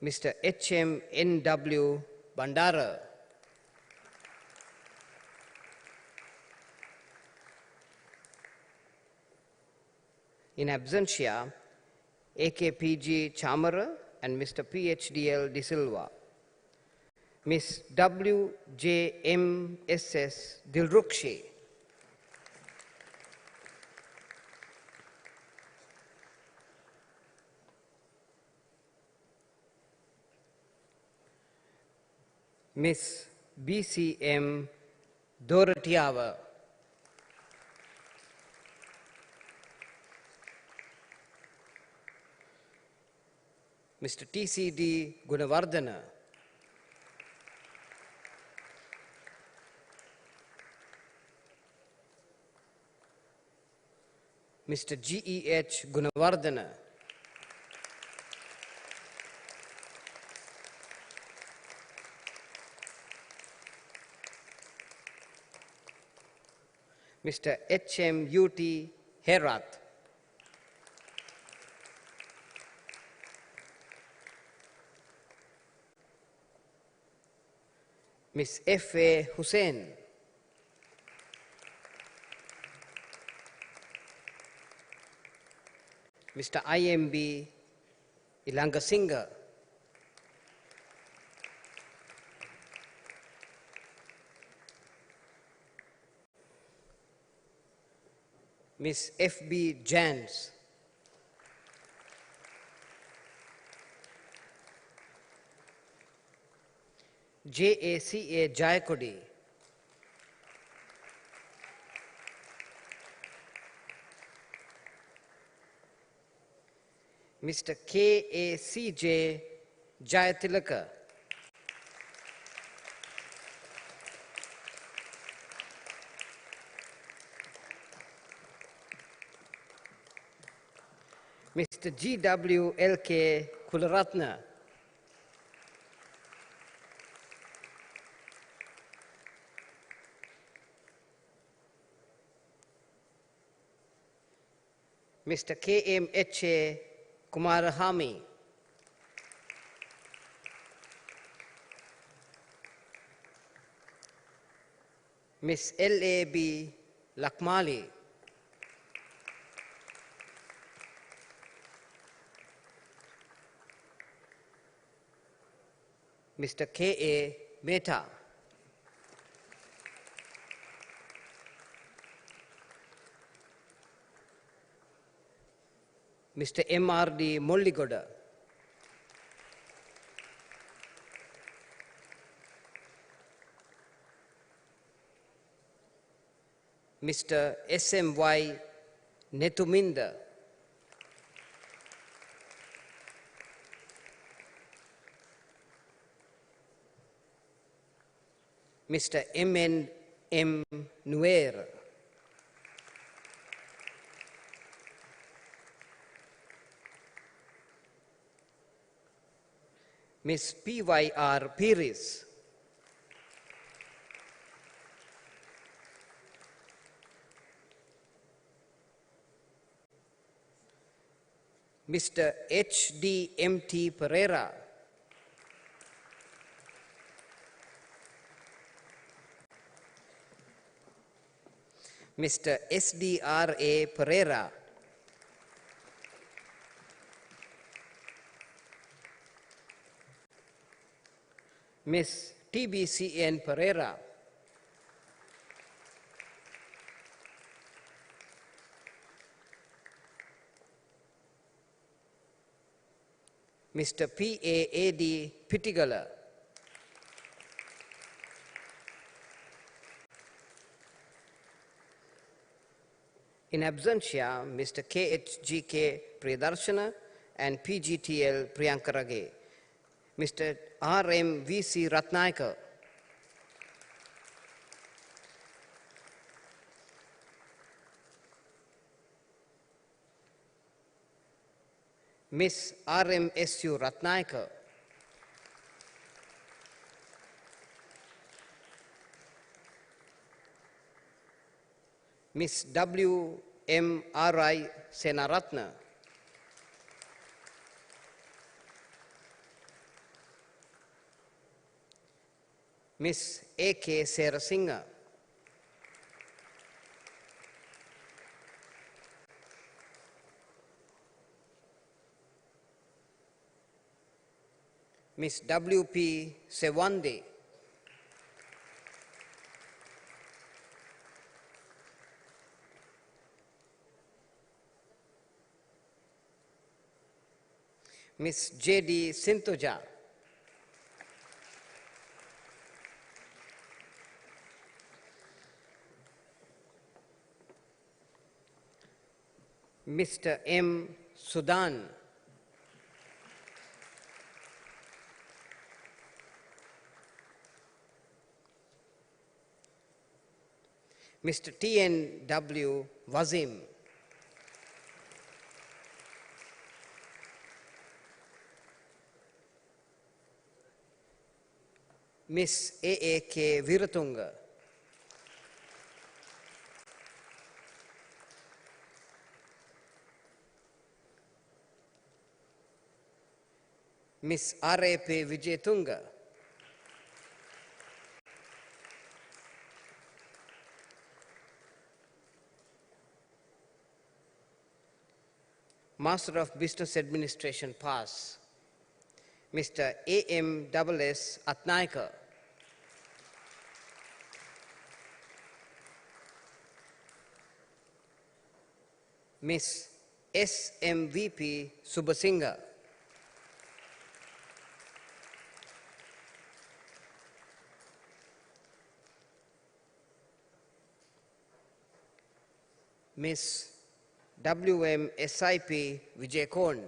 Mr. H.M. N.W. Bandara, In absentia, AKPG Chamara and Mr. PHDL De Silva. Ms. WJMSS Dilrukshi. Ms. BCM Dorotiava. Mr. TCD Gunavardhana. Mr. GEH Gunavardhana. Mr. HMUT Herat. Ms. F.A. Hussain. Mr. IMB Ilanga Singha. Ms. F.B. Jans. JACA Jayakodi. Mr. KACJ Jayatilaka. Mr. GWLK Kularatna. Mr. KMHA Kumarahami. Ms. LAB Lakmali. Mr. K.A. Mehta. Mr. M.R.D. Molligoda. Mr. S.M.Y. Netuminda. Mr. M.N.M. Nuer. Ms. P.Y.R. Piris. Mr. H.D.M.T. Pereira. Mr. S.D.R.A. Pereira. Ms. T.B.C.N. Pereira. Mr. P.A.A.D. Pittigala. In absentia, Mr. K.H.G.K. Priyadarshana and P.G.T.L. Priyankarage. Mr. R.M.V.C. Ratnaikar. Miss R.M.S.U. Ratnaikar. Miss W.M.R.I. Senaratna. Miss A.K. Serasingha. Ms. W.P. Sewande, Ms. J.D. Sintoja, Mr. M. Sudan, Mr. T.N.W. Wazim, Ms. A.A.K. Viratunga, Ms. R.A.P. Vijayatunga, Master of Business Administration Pass, Mr. A.M.S.S. Atnaikar, Ms. S.M.V.P. Subasingha, Ms. W.M.S.I.P. Vijaykorn,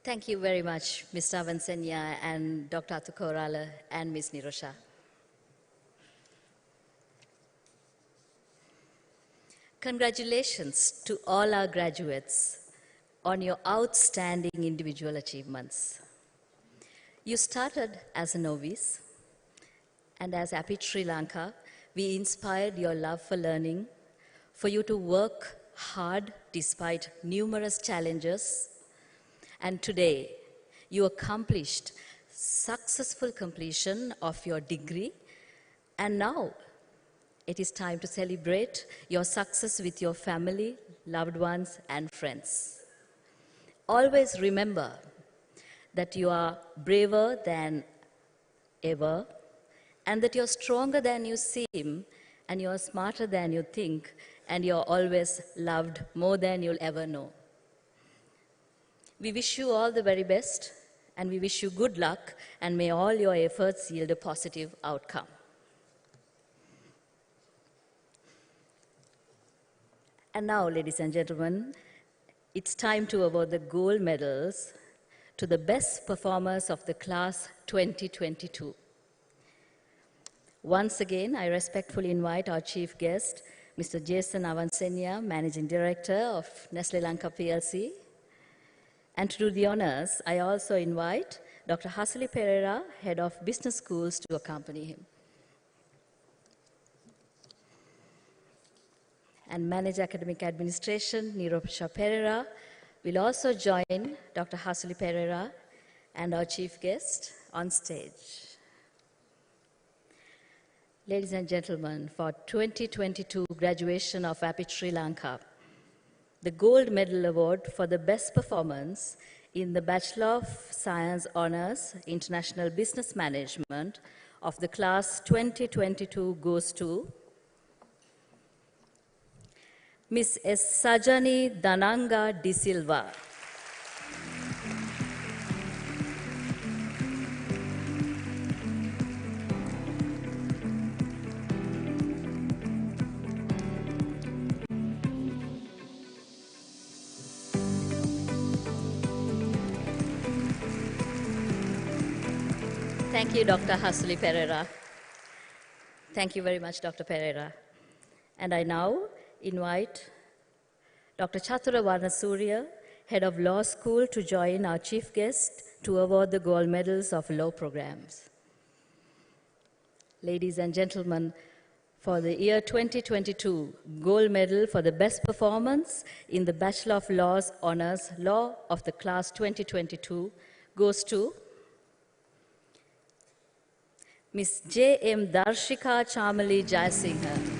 Thank you very much, Mr. Avansenya and Dr. Atukorala and Ms. Nirosha. Congratulations to all our graduates on your outstanding individual achievements. You started as a novice, and as Apiit Sri Lanka, we inspired your love for learning, for you to work hard despite numerous challenges, and today you accomplished successful completion of your degree, and now it is time to celebrate your success with your family, loved ones, and friends. Always remember that you are braver than ever, and that you're stronger than you seem, and you're smarter than you think, and you're always loved more than you'll ever know. We wish you all the very best, and we wish you good luck, and may all your efforts yield a positive outcome. And now, ladies and gentlemen, it's time to award the gold medals to the best performers of the class 2022. Once again, I respectfully invite our chief guest, Mr. Jason Avansenya, Managing Director of Nestle Lanka PLC. And to do the honors, I also invite Dr. Hasuli Pereira, Head of Business Schools, to accompany him. And Manage Academic Administration, Nirosha Pereira, will also join Dr. Hasuli Pereira and our chief guest on stage. Ladies and gentlemen, for 2022 graduation of Apiit Sri Lanka, the Gold Medal Award for the best performance in the Bachelor of Science Honours International Business Management of the class 2022 goes to Ms. S. Sajani Dananga De Silva. Thank you, Dr. Hasuli Pereira. Thank you very much, Dr. Pereira. And I now invite Dr. Chatura Varnasurya, Head of Law School, to join our chief guest to award the gold medals of law programs. Ladies and gentlemen, for the year 2022, gold medal for the best performance in the Bachelor of Laws Honours Law of the class 2022 goes to Ms. J.M. Darshika Chamali Jayasinghe.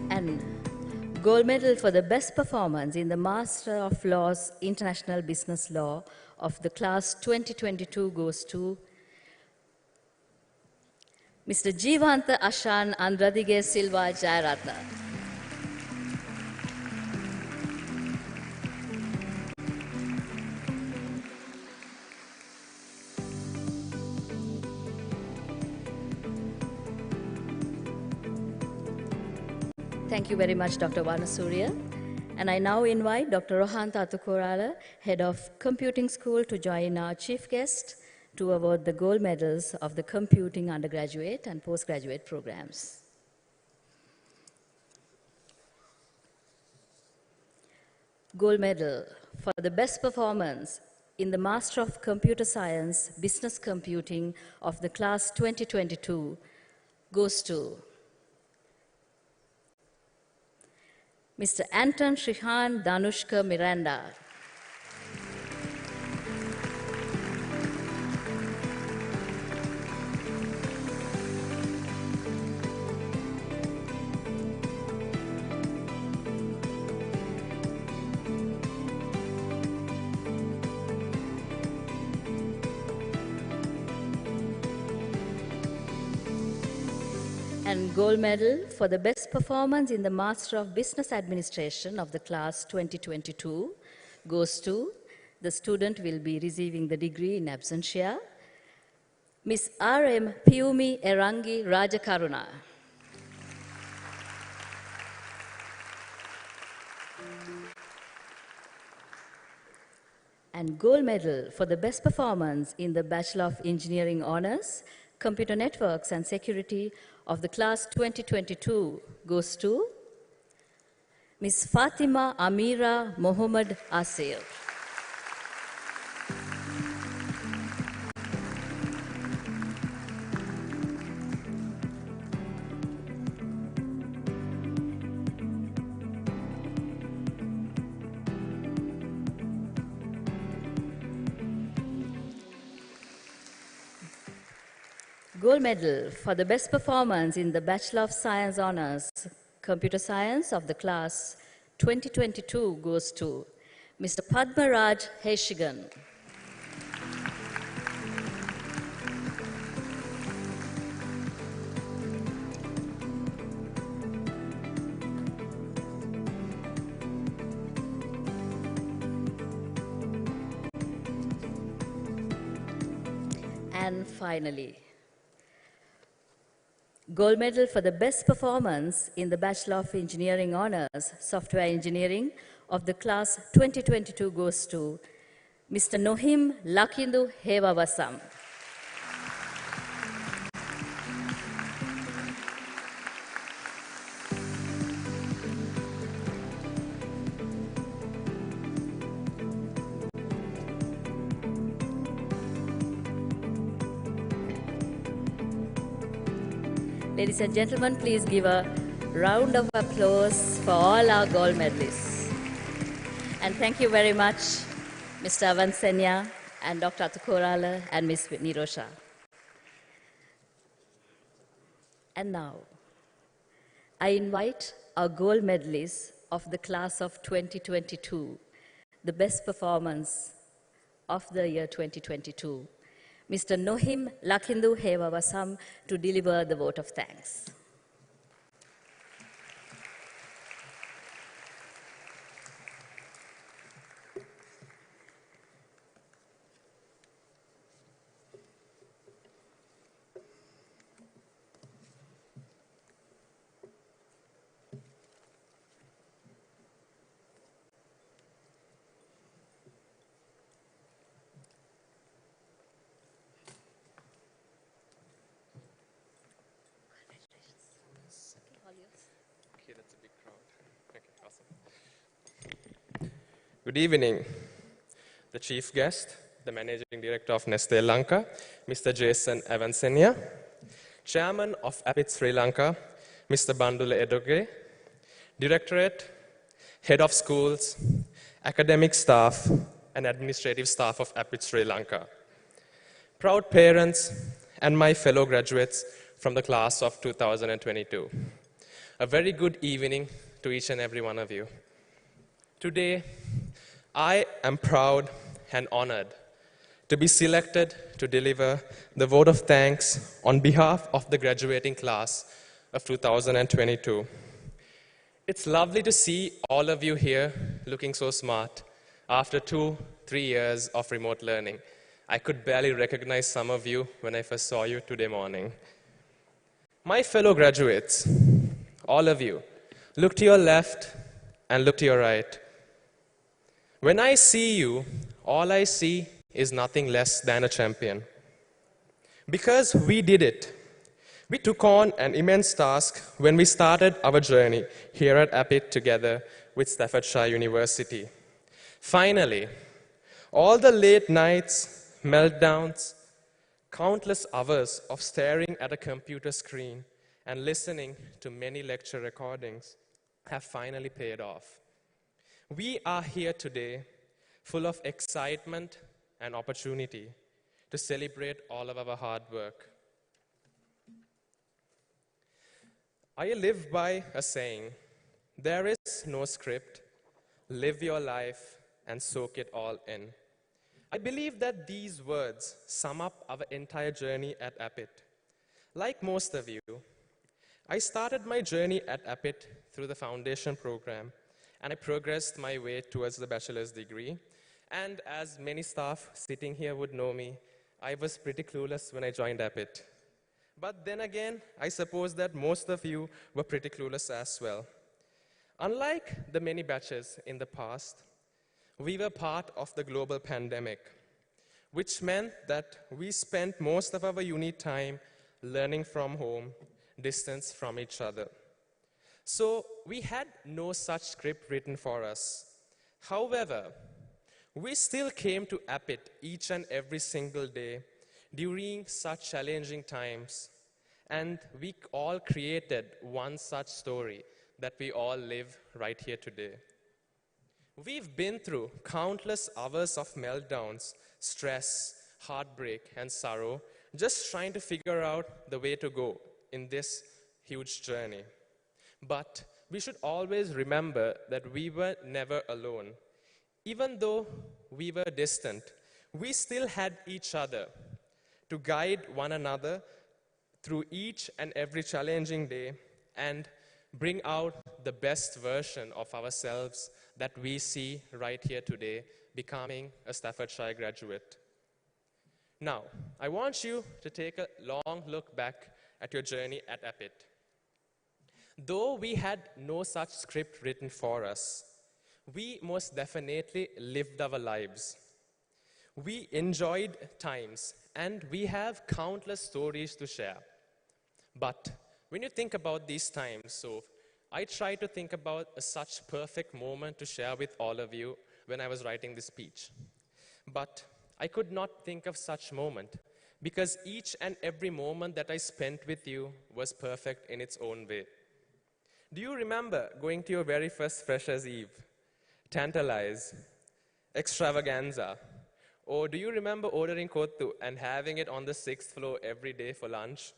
And gold medal for the best performance in the Master of Laws International Business Law of the class 2022 goes to Mr. Jeevantha Ashan Andradige Silva Jayaratna. Thank you very much, Dr. Vanasurya. And I now invite Dr. Rohan Tatukorala, Head of Computing School, to join our chief guest to award the gold medals of the computing undergraduate and postgraduate programs. Gold medal for the best performance in the Master of Computer Science Business Computing of the class 2022 goes to Mr. Anton Shrihan Danushka Miranda. And gold medal for the best performance in the Master of Business Administration of the class 2022 goes to, the student will be receiving the degree in absentia, Ms. R.M. Piyumi Erangi Rajakaruna. And gold medal for the best performance in the Bachelor of Engineering Honors, Computer Networks and Security of the class 2022 goes to Ms. Fatima Amira Mohammad Asir. Gold medal for the best performance in the Bachelor of Science Honors, Computer Science of the class 2022 goes to Mr. Padmaraj Heshigan. And finally, gold medal for the best performance in the Bachelor of Engineering Honors, Software Engineering of the class 2022 goes to Mr. Nohim Lakindu Hevavasam. Ladies and gentlemen, please give a round of applause for all our gold medalists. And thank you very much, Mr. Avansenya and Dr. Atukorala and Ms. Nirosha. And now, I invite our gold medalists of the class of 2022, the best performance of the year 2022, Mr. Nohim Lakindu Hevavasam, to deliver the vote of thanks. Good evening. the chief guest, the Managing Director of Nestle Lanka, Mr. Jason Avansenia, Chairman of Apiit Sri Lanka, Mr. Bandula Edoge, Directorate, Head of Schools, academic staff, and administrative staff of Apiit Sri Lanka, proud parents, and my fellow graduates from the class of 2022. A very good evening to each and every one of you. Today, I am proud and honored to be selected to deliver the vote of thanks on behalf of the graduating class of 2022. It's lovely to see all of you here looking so smart after 2-3 years of remote learning. I could barely recognize some of you when I first saw you today morning. My fellow graduates, all of you, look to your left and look to your right. When I see you, all I see is nothing less than a champion. Because we did it. We took on an immense task when we started our journey here at Apiit together with Staffordshire University. Finally, all the late nights, meltdowns, countless hours of staring at a computer screen and listening to many lecture recordings have finally paid off. We are here today full of excitement and opportunity to celebrate all of our hard work. I live by a saying, there is no script, live your life and soak it all in. I believe that these words sum up our entire journey at Apiit. Like most of you, I started my journey at Apiit through the foundation program, and I progressed my way towards the bachelor's degree. And as many staff sitting here would know me, I was pretty clueless when I joined Apiit. But then again, I suppose that most of you were pretty clueless as well. Unlike the many batches in the past, we were part of the global pandemic, which meant that we spent most of our uni time learning from home, distance from each other. So we had no such script written for us. However, we still came to Apiit each and every single day during such challenging times, and we all created one such story that we all live right here today. We've been through countless hours of meltdowns, stress, heartbreak, and sorrow, just trying to figure out the way to go in this huge journey. But we should always remember that we were never alone. Even though we were distant, we still had each other to guide one another through each and every challenging day and bring out the best version of ourselves that we see right here today, becoming a Staffordshire graduate. Now, I want you to take a long look back at your journey at Apiit. Though we had no such script written for us, we most definitely lived our lives. We enjoyed times, and we have countless stories to share. But when you think about these times, so I try to think about such perfect moment to share with all of you when I was writing this speech. But I could not think of such moment because each and every moment that I spent with you was perfect in its own way. Do you remember going to your very first Freshers' Eve, Tantalize, Extravaganza? Or do you remember ordering kottu and having it on the 6th floor every day for lunch?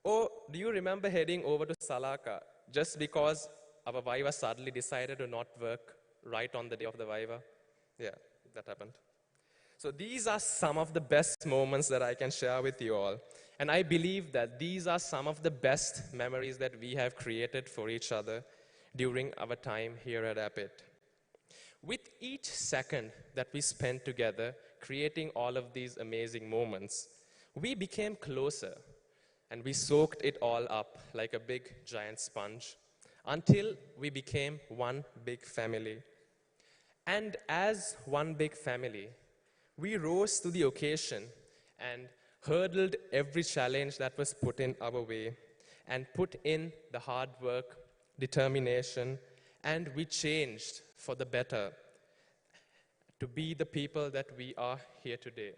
Or do you remember heading over to Salaka just because our Viva suddenly decided to not work right on the day of the Viva? Yeah, that happened. So these are some of the best moments that I can share with you all. And I believe that these are some of the best memories that we have created for each other during our time here at Apiit. With each second that we spent together creating all of these amazing moments, we became closer and we soaked it all up like a big giant sponge until we became one big family. And as one big family, we rose to the occasion and hurdled every challenge that was put in our way and put in the hard work, determination, and we changed for the better to be the people that we are here today.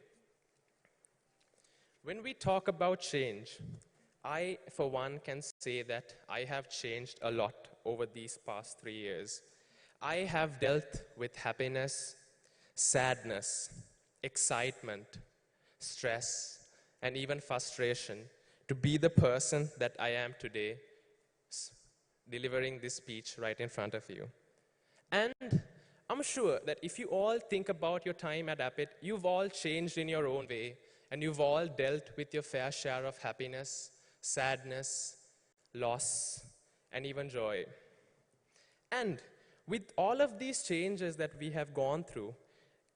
When we talk about change, I, for one, can say that I have changed a lot over these past 3 years. I have dealt with happiness, sadness, excitement, stress, and even frustration to be the person that I am today, delivering this speech right in front of you. And I'm sure that if you all think about your time at Apiit, you've all changed in your own way, and you've all dealt with your fair share of happiness, sadness, loss, and even joy. And with all of these changes that we have gone through,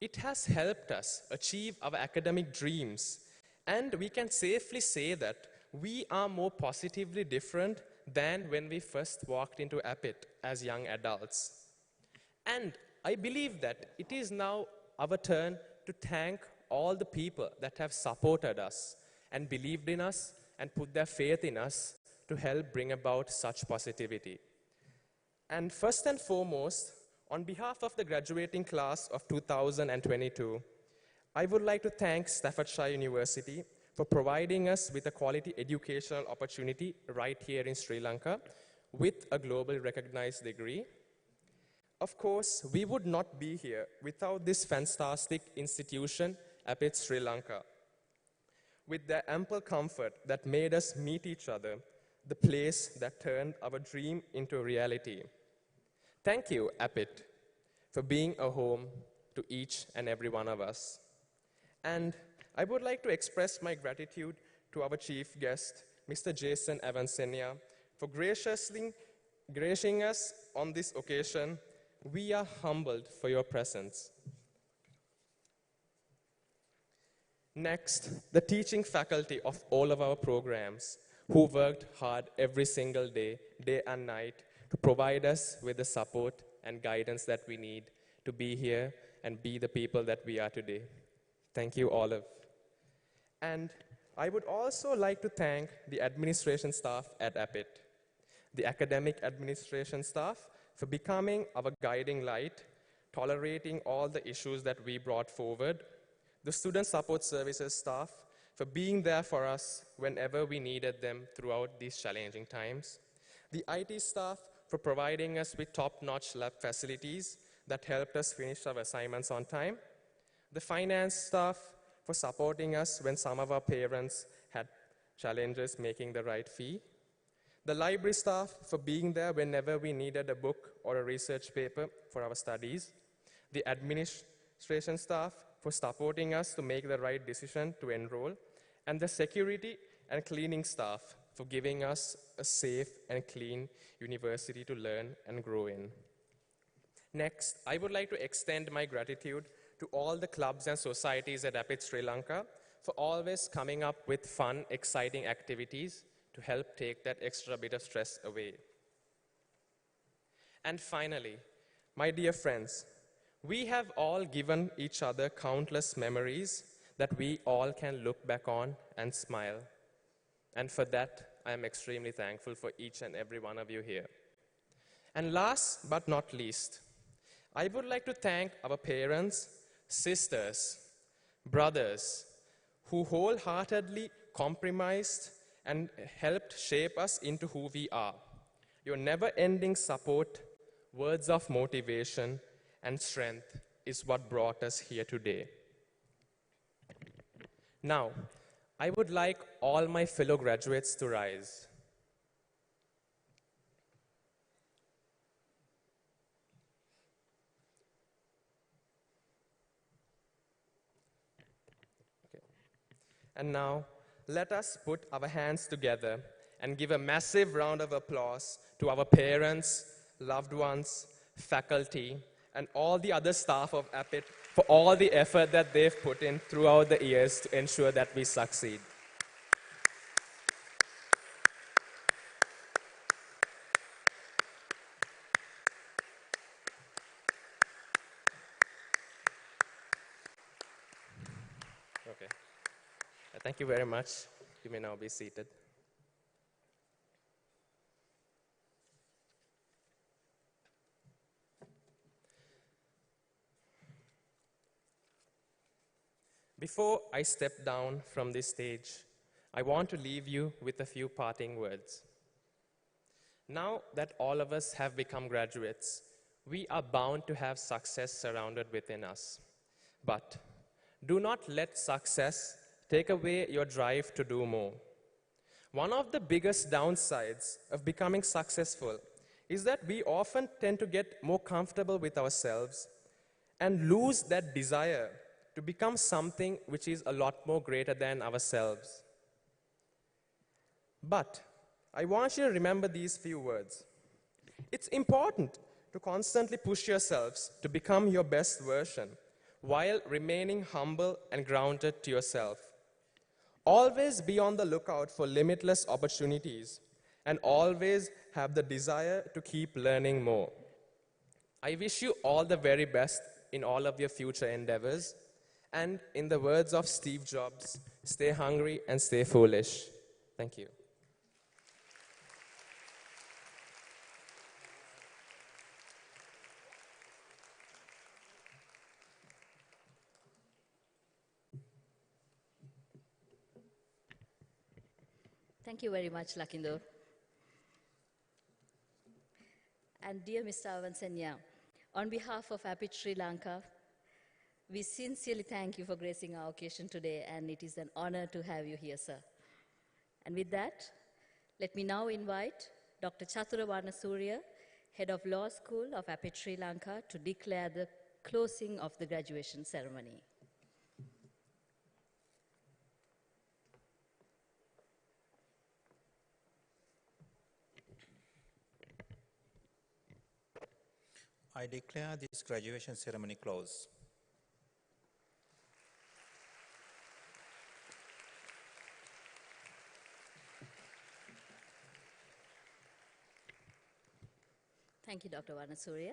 it has helped us achieve our academic dreams. And we can safely say that we are more positively different than when we first walked into Apiit as young adults. And I believe that it is now our turn to thank all the people that have supported us and believed in us and put their faith in us to help bring about such positivity. And first and foremost, on behalf of the graduating class of 2022, I would like to thank Staffordshire University for providing us with a quality educational opportunity right here in Sri Lanka with a globally recognized degree. Of course, we would not be here without this fantastic institution, Apiit Sri Lanka, with their ample comfort that made us meet each other, the place that turned our dream into reality. Thank you, Apiit, for being a home to each and every one of us. And I would like to express my gratitude to our chief guest, Mr. Jason Avansenia, for gracing us on this occasion. We are humbled for your presence. Next, the teaching faculty of all of our programs who worked hard every single day, day and night, to provide us with the support and guidance that we need to be here and be the people that we are today. Thank you, Olive. And I would also like to thank the administration staff at Apiit, the academic administration staff for becoming our guiding light, tolerating all the issues that we brought forward, the student support services staff for being there for us whenever we needed them throughout these challenging times, the IT staff for providing us with top-notch lab facilities that helped us finish our assignments on time, the finance staff for supporting us when some of our parents had challenges making the right fee, the library staff for being there whenever we needed a book or a research paper for our studies, the administration staff for supporting us to make the right decision to enroll, and the security and cleaning staff for giving us a safe and clean university to learn and grow in. Next, I would like to extend my gratitude to all the clubs and societies at Apiit Sri Lanka for always coming up with fun, exciting activities to help take that extra bit of stress away. And finally, my dear friends, we have all given each other countless memories that we all can look back on and smile. And for that, I am extremely thankful for each and every one of you here. And last but not least, I would like to thank our parents, sisters, brothers, who wholeheartedly compromised and helped shape us into who we are. Your never-ending support, words of motivation, and strength is what brought us here today. Now, I would like all my fellow graduates to rise. Okay. And now, let us put our hands together and give a massive round of applause to our parents, loved ones, faculty, and all the other staff of Apiit for all the effort that they've put in throughout the years to ensure that we succeed. Okay. Thank you very much. You may now be seated. Before I step down from this stage, I want to leave you with a few parting words. Now that all of us have become graduates, we are bound to have success surrounded within us. But do not let success take away your drive to do more. One of the biggest downsides of becoming successful is that we often tend to get more comfortable with ourselves and lose that desire to become something which is a lot more greater than ourselves. But I want you to remember these few words. It's important to constantly push yourselves to become your best version while remaining humble and grounded to yourself. Always be on the lookout for limitless opportunities and always have the desire to keep learning more. I wish you all the very best in all of your future endeavors. And in the words of Steve Jobs, stay hungry and stay foolish. Thank you. Thank you very much, Lakindo. And dear Mr. Avansanya, on behalf of Apiit Sri Lanka, we sincerely thank you for gracing our occasion today, and it is an honor to have you here, sir. And with that, let me now invite Dr. Chathura Varnasurya, Head of Law School of Apiit Sri Lanka, to declare the closing of the graduation ceremony. I declare this graduation ceremony closed. Thank you, Dr. Varnasurya.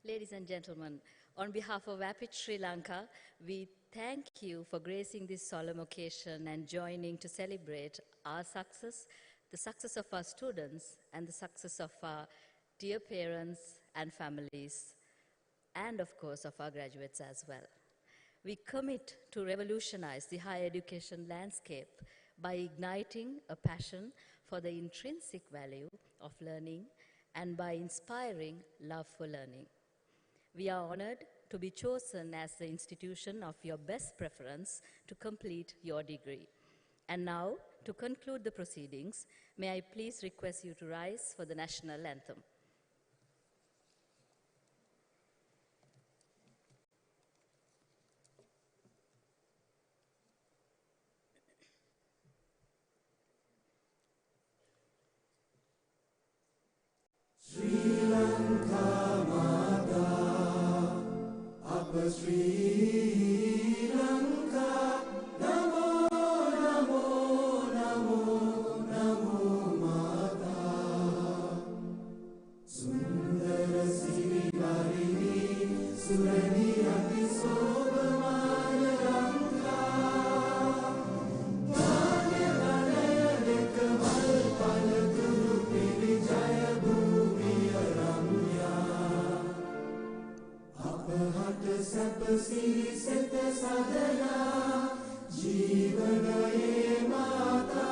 Ladies and gentlemen, on behalf of Apiit Sri Lanka, we thank you for gracing this solemn occasion and joining to celebrate our success, the success of our students, and the success of our dear parents and families, and of course of our graduates as well. We commit to revolutionize the higher education landscape by igniting a passion for the intrinsic value of learning and by inspiring love for learning. We are honored to be chosen as the institution of your best preference to complete your degree. And now, to conclude the proceedings, may I please request you to rise for the national anthem. Sri Lanka Mata, Upper Sri Lanka, Namo, Namo, Namo, Namo Mata. Sundara Siri Varini, Surani Atisoba Lanka. Vanya Vanaya Dekamal Palakuru Piri Jaya Bhumiya Ramya. Apahata Sapasiri Seta Sadana, Jivanaye Mata.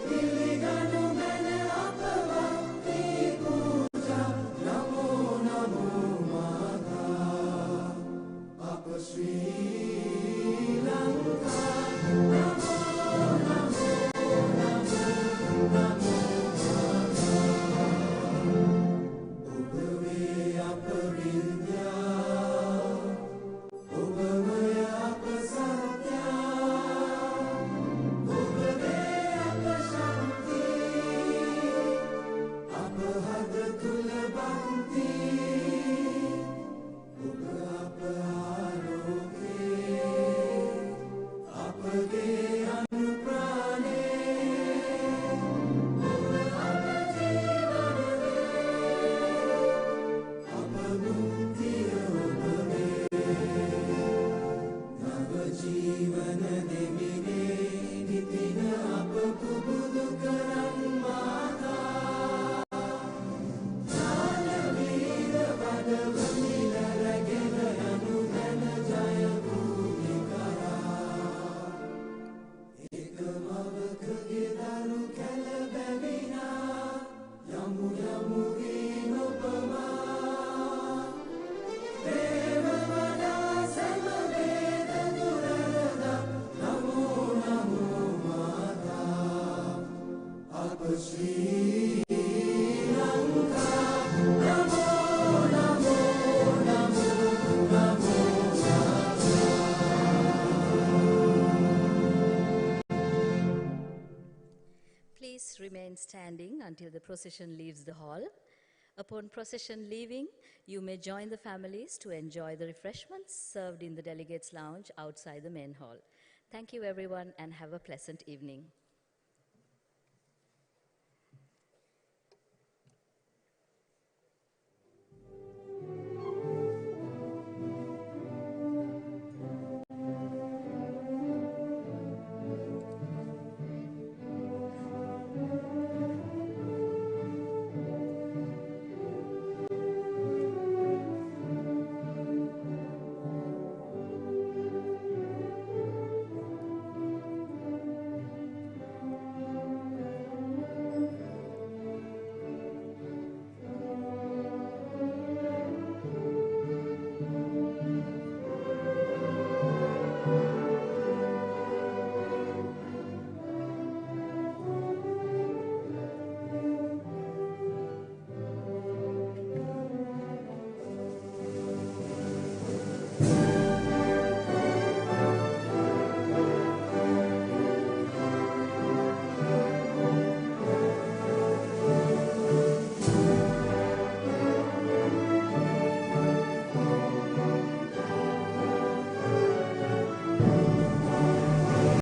Piliganu Mene Apavakti Puja, Namo Namo Mata. Upper Sri Lanka, Namo Namo Namo Namo Upave Upper India, Upamaya Upper remain standing until the procession leaves the hall. Upon procession leaving, you may join the families to enjoy the refreshments served in the delegates' lounge outside the main hall. Thank you, everyone, and have a pleasant evening.